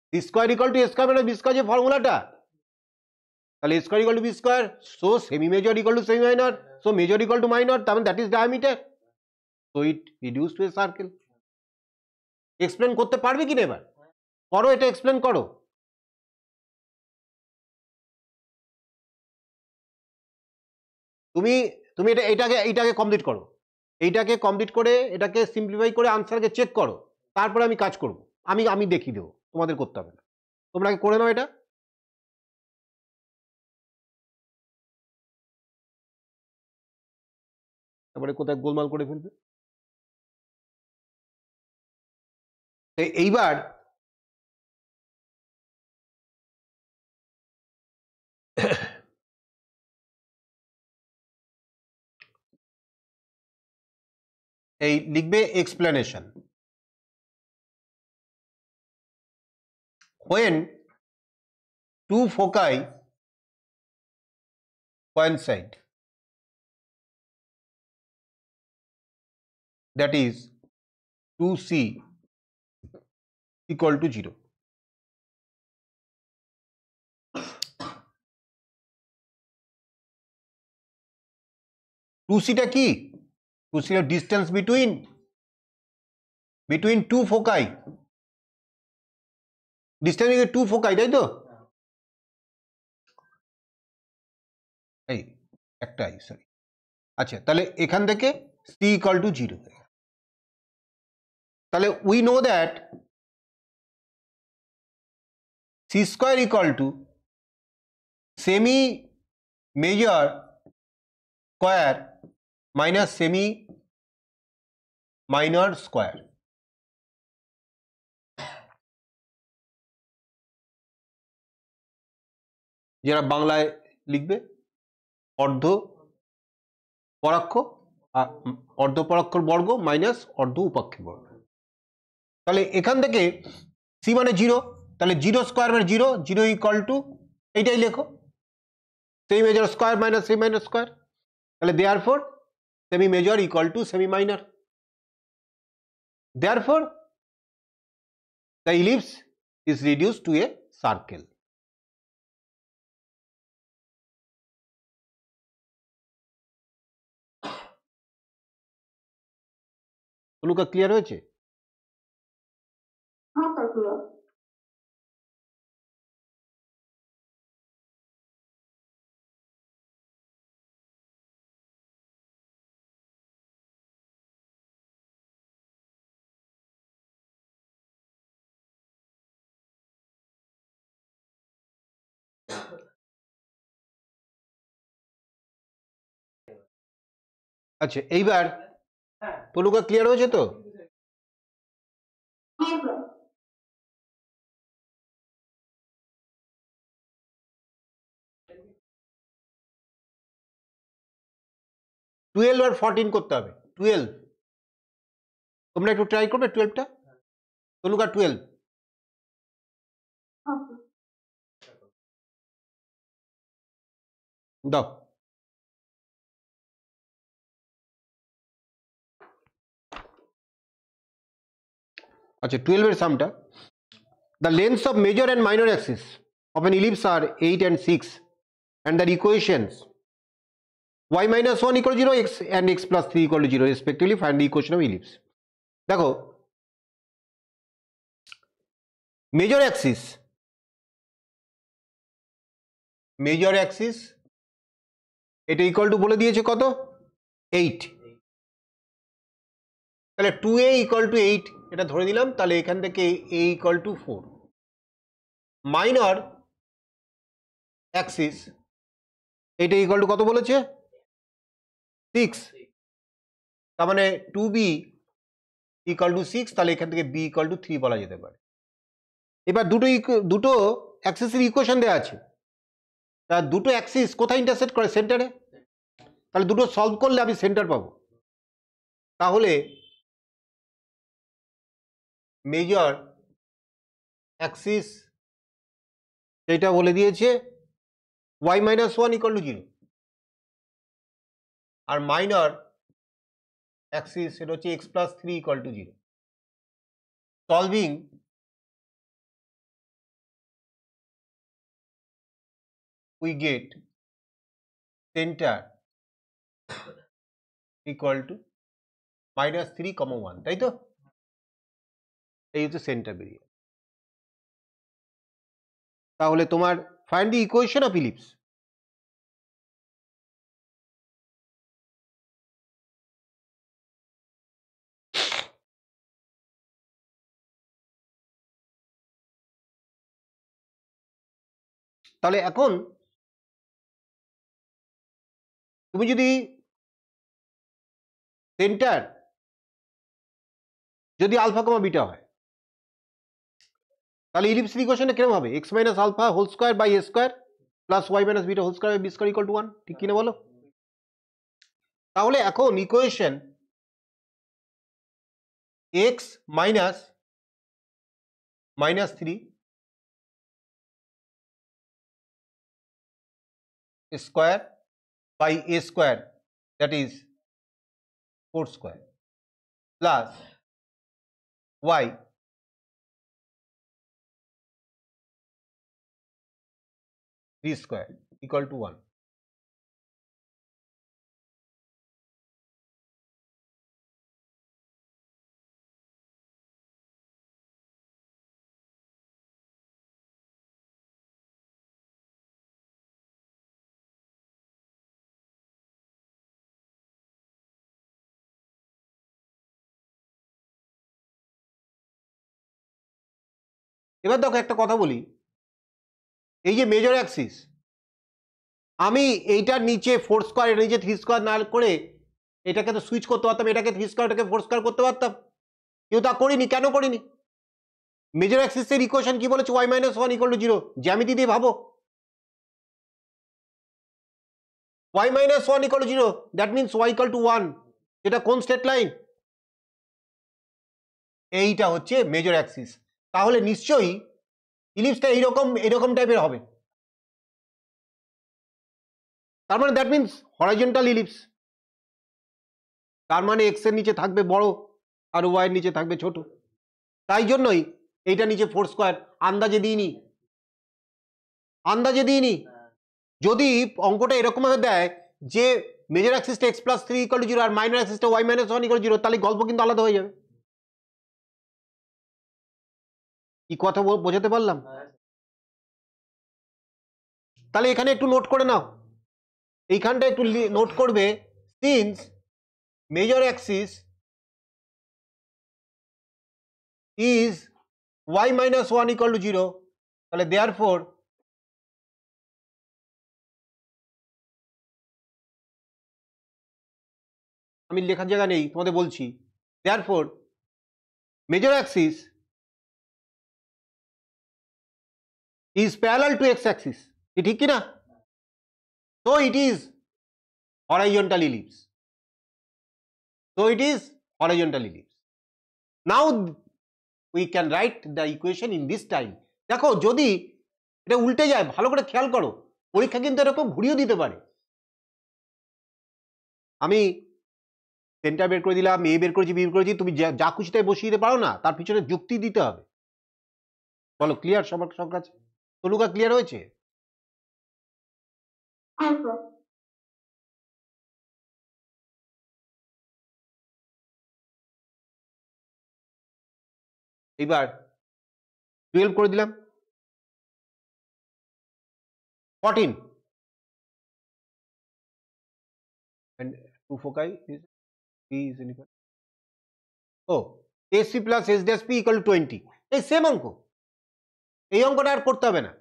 C square equal to A square মানে বি স্কোয়ার, যে ফর্মুলাটা। তাহলে A square equal to B square, so semi major equal to semi minor, so major equal to minor, তার মানে that is diameter, so it reduced to a circle. Explain করতে পারবে কি না? এবার করো, এটা এক্সপ্লেন করো। তুমি তুমি এটাকে কমপ্লিট করো, এইটাকে কমপ্লিট করে এটাকে সিম্পলিফাই করে আনসারকে চেক করো, তারপরে আমি কাজ করব। আমি দেখিয়ে দেবো, তোমাদের করতে হবে না। তোমরা আগে করে নাও এটা। তারপরে কোথায় গোলমাল করে ফেলবে। এইবার এই লিখবে explanation. when two foci coincide, that is 2c equal to 0। Two সিটা কি? টু সিটা distance between two foci. Distance two foci, তাই তো? এই একটাই, সরি। আচ্ছা, তাহলে এখান থেকে c ইকুয়াল টু 0। তাহলে we know that c square equal to semi major square minus semi minor square. যারা বাংলায় লিখবে অর্ধ পরাক্ষ, অর্ধ পরাক্ষর বর্গ মাইনাস অর্ধ উপাক্ষের বর্গ। তাহলে এখান থেকে সি মানে 0, তাহলে 0 স্কোয়ার মানে 0, 0 ইকুয়াল টু এইটাই লেখো, semi major square minus semi minor square. তাহলে therefore semi major equal to semi minor, therefore the ellipse is reduced to a circle. Anuka clear হয়েছে? হ্যাঁ স্যার, ক্লিয়ার। আচ্ছা এইবার তনুকা ক্লিয়ার হয়েছে তো? হ্যাঁ স্যার। 12 আর 14 করতে হবে। 12 তোমরা একটু ট্রাই করবে 12টা। তনুকা 12 ওকে। দাও। আচ্ছা 12 এর সামটা, the lengths of major and minor axis of an ellipse are 8 and 6 and their equations y minus 1 equal to 0 x and x plus 3 equal to 0 respectively. Find the equation of ellipse. দেখো major Axis এটা equal to বলে দিয়েছে কত? 8। তাহলে 2a equal to 8 এটা ধরে দিলাম। তাহলে এখান থেকে a equal two 4। Minor Axis এটা ইকুয়াল টু কত বলেছে? 6। তার মানে 2b ইকুয়াল টু 6। তাহলে এখান থেকে b ইকুয়াল টু 3 বলা যেতে পারে। এবার দুটো অ্যাক্সিসের ইকুয়েশন দেওয়া আছে, তা দুটো অ্যাক্সিস কোথায় ইন্টারসেক্ট করে? সেন্টারে। তাহলে দুটো সলভ করলে আমি সেন্টার পাবো। তাহলে মেজর অ্যাক্সিস সেটা বলে দিয়েছে y মাইনাস 1 ইকুয়াল টু 0 আর মাইনর অ্যাক্সিস সেটা হচ্ছে x plus 3 equal to 0। Solving we get center equal to minus 3, 1, তাই তো? এই হচ্ছে সেন্টার বেরিয়ে। তাহলে তোমার find the equation of ellipse. তাহলে এখন তুমি যদি সেন্টার যদি আলফা কমা বিটা হয় তাহলে ইলিপসের ইকুয়েশনটা কিরকম হবে? x minus alpha whole square by a square plus y minus beta whole square by b square equal to 1। ঠিক কিনা বলো? তাহলে এখন equation x minus 3 square by a square that is 4 square plus y square equal to 1। এবার দেখো একটা কথা বলি, এই যে মেজর অ্যাক্সিস আমি এইটার নিচে 4 স্কয়ার এর নিচে 3 স্কয়ার না করে এটাকে তো সুইচ করতে পারতাম, এটাকে 3 স্কয়ার এটাকে 4 স্কয়ার করতে পারতাম, কিন্তু তা করিনি। কেন করিনি? মেজর অ্যাক্সিসের ইকুয়েশন কি বলেছে? y minus 1 equal to 0। জ্যামিতি দিয়ে ভাবো, y minus 1 equal to 0 that means y equal to 1। এটা কোন স্ট্রেট লাইন? এইটা হচ্ছে মেজর অ্যাক্সিস। তাহলে নিশ্চয়ই ইলিপসটা এরকম টাইপের হবে। তার মানে দ্যাট মিনস হরাইজন্টাল ইলিপস। তার মানে এক্স এর নিচে থাকবে বড় আর ওয়াই এর নিচে থাকবে ছোট। তাই জন্যই এইটা নিচে 4 স্কয়ার। আন্দাজে দিইনি। যদি অঙ্কটা এরকম ভাবে দেয় যে মেজর অ্যাক্সিসটা x প্লাস 3 ইকুয়াল টু 0 আর মাইনর অ্যাক্সিসটা y মাইনাস 1 ইকুয়াল টু 0, তাহলে গল্প কিন্তু আলাদা হয়ে যাবে। কি কথা বোঝাতে পারলাম? তাহলে এখানে একটু নোট করে নাও, এইখানটা একটু নোট করবে, since major Axis is y minus 1 equal to 0, তাহলে therefore আমি লেখার জায়গা নেই, তোমাদের বলছি। Therefore major Axis is parallel to x Axis, কি ঠিক কি না? So it is horizontal ellipse. So it is horizontal ellipse. Now we can write the equation in this time. দেখো যদি এটা উল্টে যায়, ভালো করে খেয়াল করো, পরীক্ষা কিন্তু এরকম ঘুরিয়ে দিতে পারে। আমি সেন্টার বের করে দিলাম, এ বের করেছি, বি বের করেছি, তুমি যা খুশি তাই বসিয়ে দিতে পারো না, তার পিছনে যুক্তি দিতে হবে। বলো ক্লিয়ার সবার কাছে? তনুকা ক্লিয়ার হয়েছে? হ্যাঁ স্যার। এবার 12 করে দিলাম, 14 and 2 foci is P is equal AC plus S dash P equal to 20, এই সেম অঙ্ক, এই অঙ্কটা আর করতে হবে না।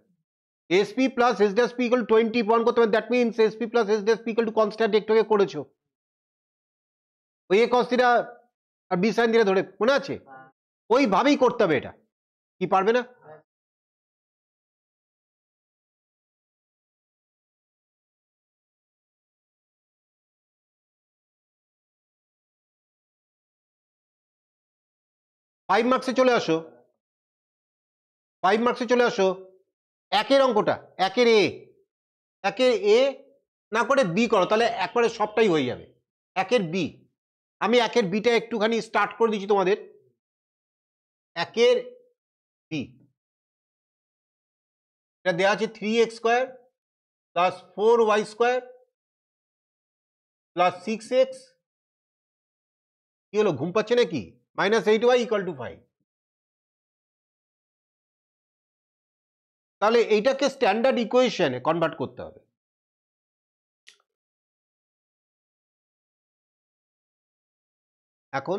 SP plus S dash P equal to 20 প্রমাণ করতে হবে, that means SP plus S dash P equal to constant, একটু আগে করেছো, ওই এ cos থিটা আর বি sin থিটা ধরে, মনে আছে? ওইভাবেই করতে হবে এটা, কি পারবে না? ফাইভ মার্কসে চলে আসো, 5 মার্কসে চলে আসো। একের অঙ্কটা, একের এ না করে বি করো, তাহলে একবারে সবটাই হয়ে যাবে। একের বি, আমি একের বিটা একটুখানি স্টার্ট করে দিচ্ছি তোমাদের। একের বি এটা দেওয়া আছে 3x square plus 4y square plus 6x, কি হলো, ঘুম পাচ্ছে নাকি? -8y equal to 5। তাহলে এইটাকে স্ট্যান্ডার্ড ইকুয়েশনে কনভার্ট করতে হবে। এখন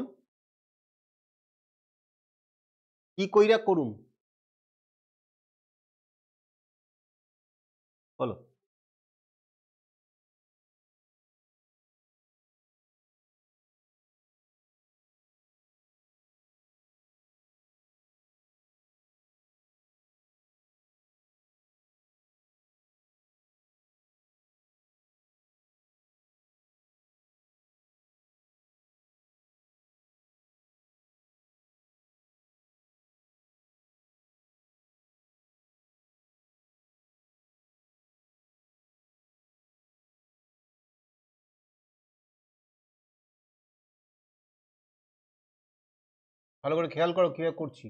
কি কইরা করুন বলো? ভালো করে খেয়াল করো কিভাবে করছি।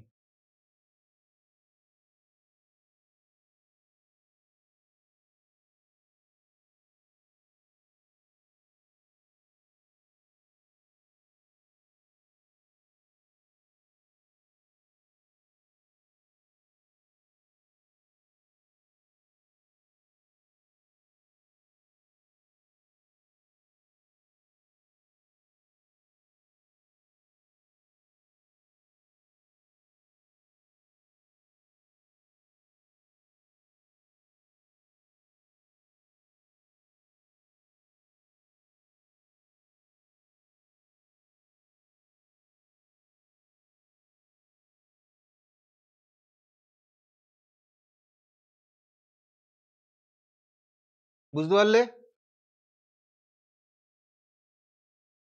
বুঝতে পারলে?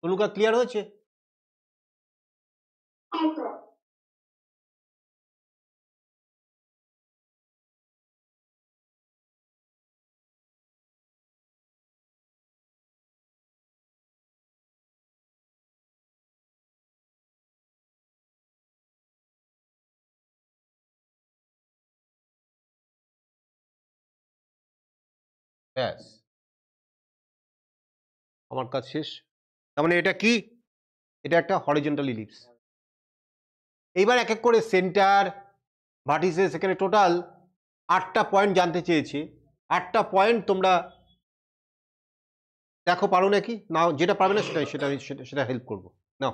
তনুকা ক্লিয়ার হয়েছে? হ্যাঁ স্যার। ব্যাস, আমার কাজ শেষ। তার মানে এটা কি? এটা একটা হরিজন্টাল ইলিপস। এইবার এক এক করে সেন্টার, ভার্টিসেস, এখানে টোটাল 8টা পয়েন্ট জানতে চেয়েছে। 8টা পয়েন্ট তোমরা দেখো পারো নাকি না, যেটা পারবে না সেটা হেল্প করবো। নাও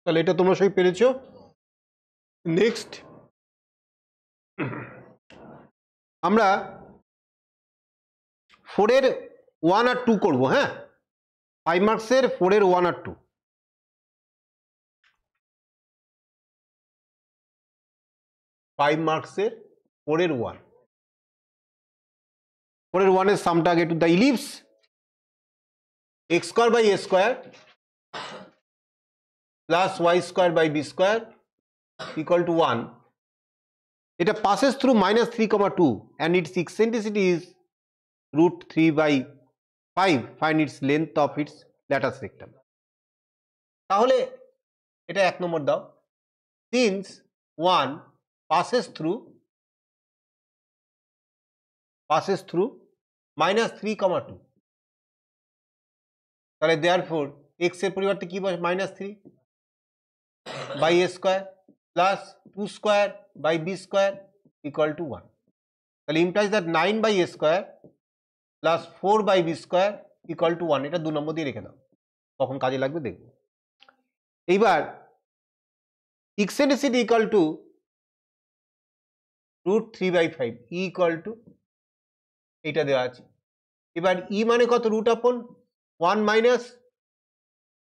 তাহলে এটা তোমরা সবই পেরেছো। নেক্সট আমরা 4 এর 1 আর 2 করব, হ্যাঁ 5 মার্কসের 4 এর 1 আর 2। ফাইভ মার্কসের 4 এর 1, 4 এর 1 এর সামটা আগে to the ellipse x square by a square plus y square by b square equal to 1. এটা passes through -3,2 and its eccentricity is √3/5. Find its length of its latus rectum. তাহলে এটা 1 নম্বর দাও। since 1 passes through -3,2, তাহলে therefore x এর পরিবর্তে কি বসে -3 by a square plus 2 square by b square equal to 1. তাহলে implies that 9 by a square plus 4 by b square equal to 1. এটা 2 নম্বর দিয়ে রেখে দাও, কখন কাজে লাগবে দেখবো। এইবার eccentricity equal to √3/5, E equal two এইটা দেওয়া আছে। এবার ই মানে কত, root upon 1 minus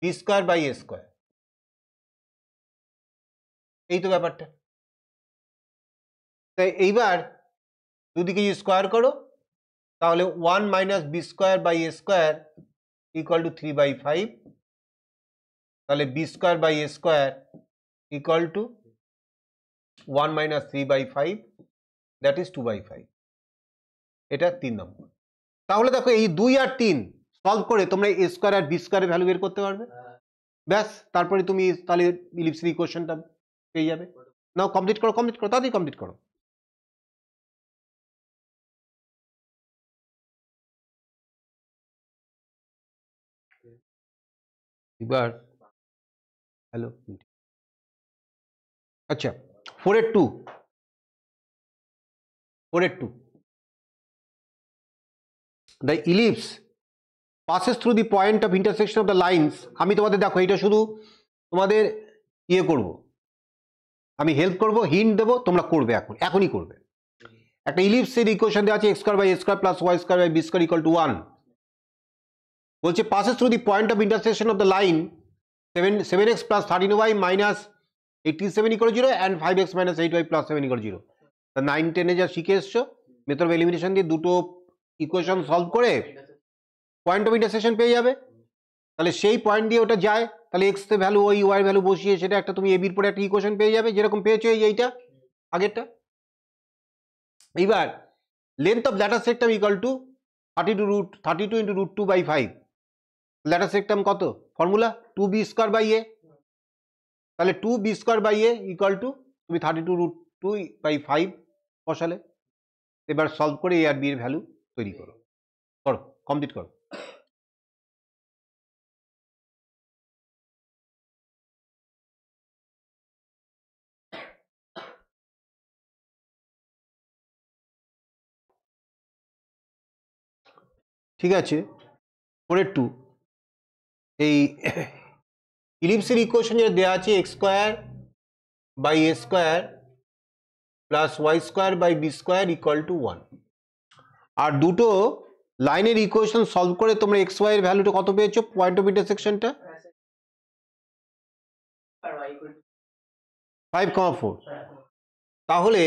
b square by a square, এই তো ব্যাপারটা। তাই এইবার দুদিকে যদি স্কোয়ার করো তাহলে 1 minus B square by A square equal to 3/5, তাহলে B square by A square equal to 1 minus 3/5, that is 2/5। এটা 3 নম্বর। তাহলে দেখো এই 2 আর 3 সলভ করে তোমরা এ স্কোয়ার আর বি স্কোয়ারের ভ্যালু বের করতে পারবে, ব্যাস। তারপরে তুমি তাহলে ইলিপসের ইকুয়েশনটা পেয়ে যাবে। নাও কমপ্লিট করো, তাড়াতাড়ি কমপ্লিট করো। এবার হ্যালো, আচ্ছা 4 এর 2, the ellipse passes through the point of intersection of the lines. আমি তোমাদের দেখো এটা শুধু তোমাদের ইয়ে করব, আমি হেল্প করব, হিন্ট দেবো, তোমরা করবে, এখনই করবে। একটা ইলিপসের ইকুয়েশন দেওয়া আছে x square by a square plus y square by b square equal to 1। বলছে passes through the point of intersection of the line 7x plus 13y minus 87 equal to 0 and 5x minus 8y plus 7 equal to 0. তা 9, 10 যা শিখে এসছো method of elimination দিয়ে দুটো equation solve করে point of intersection পেয়ে যাবে। তাহলে সেই পয়েন্ট দিয়ে ওটা যায়, তাহলে এক্স এর ভ্যালু ওই ওয়াই ভ্যালু বসিয়ে সেটা একটা তুমি এবির পরে একটা ইকুয়েশন পেয়ে যাবে, যেরকম পেয়েছো এইটা আগেরটা। এইবার length of latus rectum equal to 32 into √2/5। Latus rectum কত, formula 2b square by A, তাহলে 2b square by A equal to তুমি 32√2/5 বসালে। এবার সলভ করে এ আর বি এর ভ্যালু তৈরি করো, কমপ্লিট করো। ঠিক আছে, 4 এর 2 এই ইলিপসের ইকুয়েশন যেটা দেওয়া আছে x square by a square plus y square by b square equal to 1। আর দুটো লাইনের ইকুয়েশন সলভ করে তোমরা x y এর ভ্যালুটা কত পেয়েছো, পয়েন্ট অফ ইন্টারসেকশনটা 5,4। তাহলে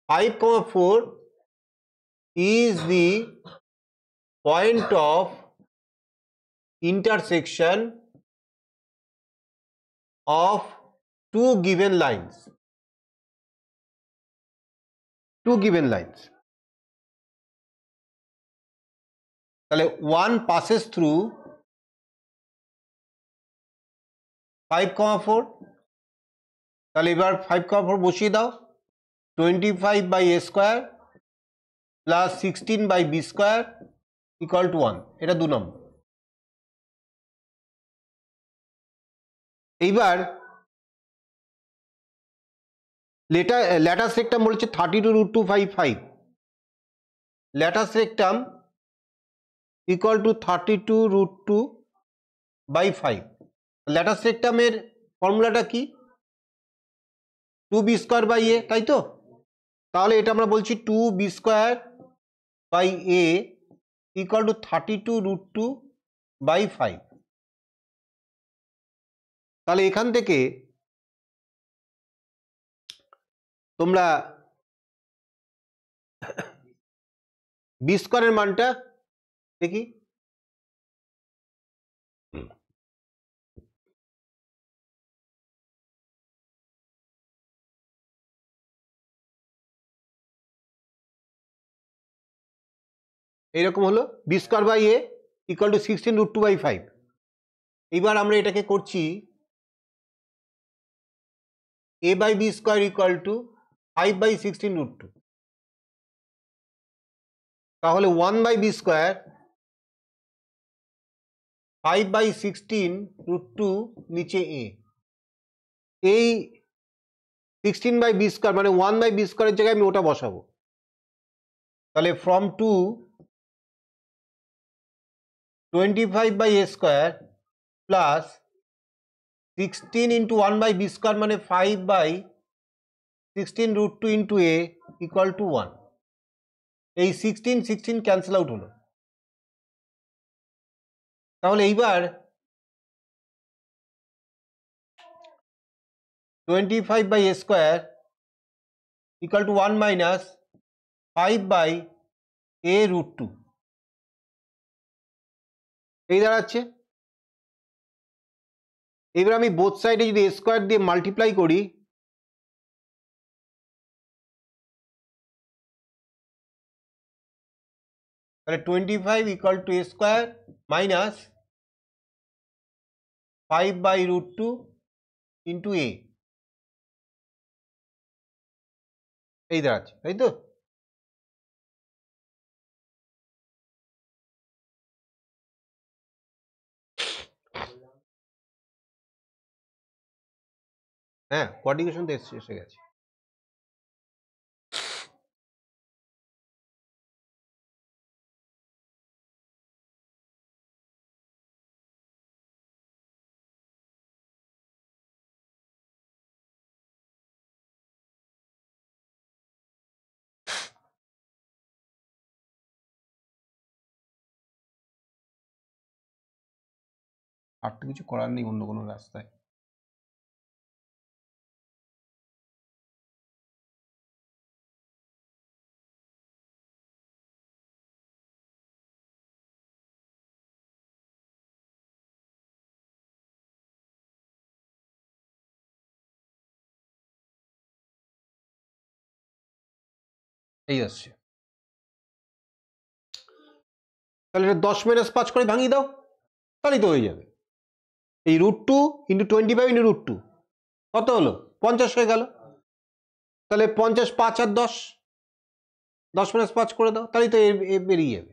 5,4 is the point of intersection of two given lines. তাহলে 1 passes through 5,4, তাহলে এবার 5,4 বসিয়ে দাও, 25 by A square plus 16 by B square equal to 1। এটা 2 নম্বর। এইবার ল্যাটাস রেক্টাম বলেছে 32√2/5, ল্যাটাস রেক্টাম ইকুয়াল টু 32√2/5। ল্যাটাস রেক্টামের ফর্মুলাটা কি, 2b স্কয়ার বাই এ, তাই তো? তাহলে এটা আমরা বলছি 2b² a ইকুয়াল টু 32√2/5। তাহলে এখান থেকে তোমরা b² এর মানটা দেখি, এইরকম হলো b² a ইকুয়াল টু 16√2/5। এবার আমরা এটাকে করছি a/b² ইকুয়াল টু 5/16√2। তাহলে 1/b², 5/16√2 নিচে a, এই 16/b² মানে 1/b² এর জায়গায় আমি ওটা বসাবো। তাহলে from 25/a² plus 16 into 1/b² মানে 5/16√2 ইন্টু a ইকুয়াল টু 1। এই 16 ক্যান্সেল আউট হলো। তাহলে এইবার 25/a² equal to 1 minus 5/a√2 এই দাঁড়াচ্ছে। এবার আমি বোথ সাইডে যদি a² দিয়ে মাল্টিপ্লাই করি, তাহলে 25 equal to a² minus 5/√2 into a এই দাঁড়াচ্ছে, তাই তো? হ্যাঁ, কোয়াড্রিকেশন তো এসে গেছে। আর তো কিছু করার নেই অন্য কোনো রাস্তায়। এই আসছে। তাহলে এটা 10 - 5 করে ভাঙিয়ে দাও, তাহলেই তো হয়ে যাবে। এই √2 ইন্টু 25 ইন্টু √2 কত হলো? 50 হয়ে গেল। তাহলে 50, 5 আর 10, 10 - 5 করে দাও, তাহলেই তো বেরিয়ে যাবে।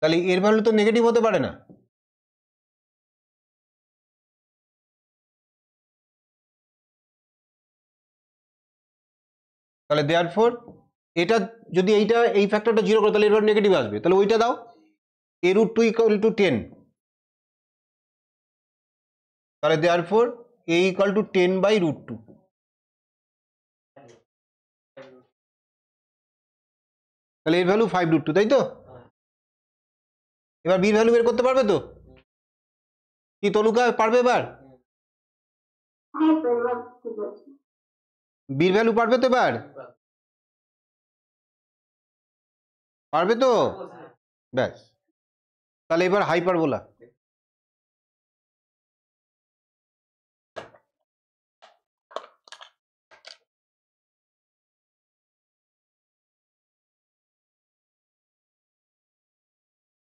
তাহলে এর ভ্যালু তো নেগেটিভ হতে পারে না। তাহলে দেয়ারফর এটা যদি এই ফ্যাক্টরটা 0 করে, তাহলে এর ভ্যালু নেগেটিভ আসবে। তাহলে ওইটা দাও, a√2 ইকুয়াল টু 10। তাহলে দেয়ারফর a ইকুয়াল টু 10/√2। তাহলে এর ভ্যালু 5√2, তাই তো? এবার বির ভ্যালু বের করতে পারবে তো? কি তনুকা পারবে এবার? হ্যাঁ স্যার, এবার ঠিক আছে। বির ভ্যালু পারবে তো এবার? পারবে তো? ব্যাস, তাহলে এবার হাইপারবোলা।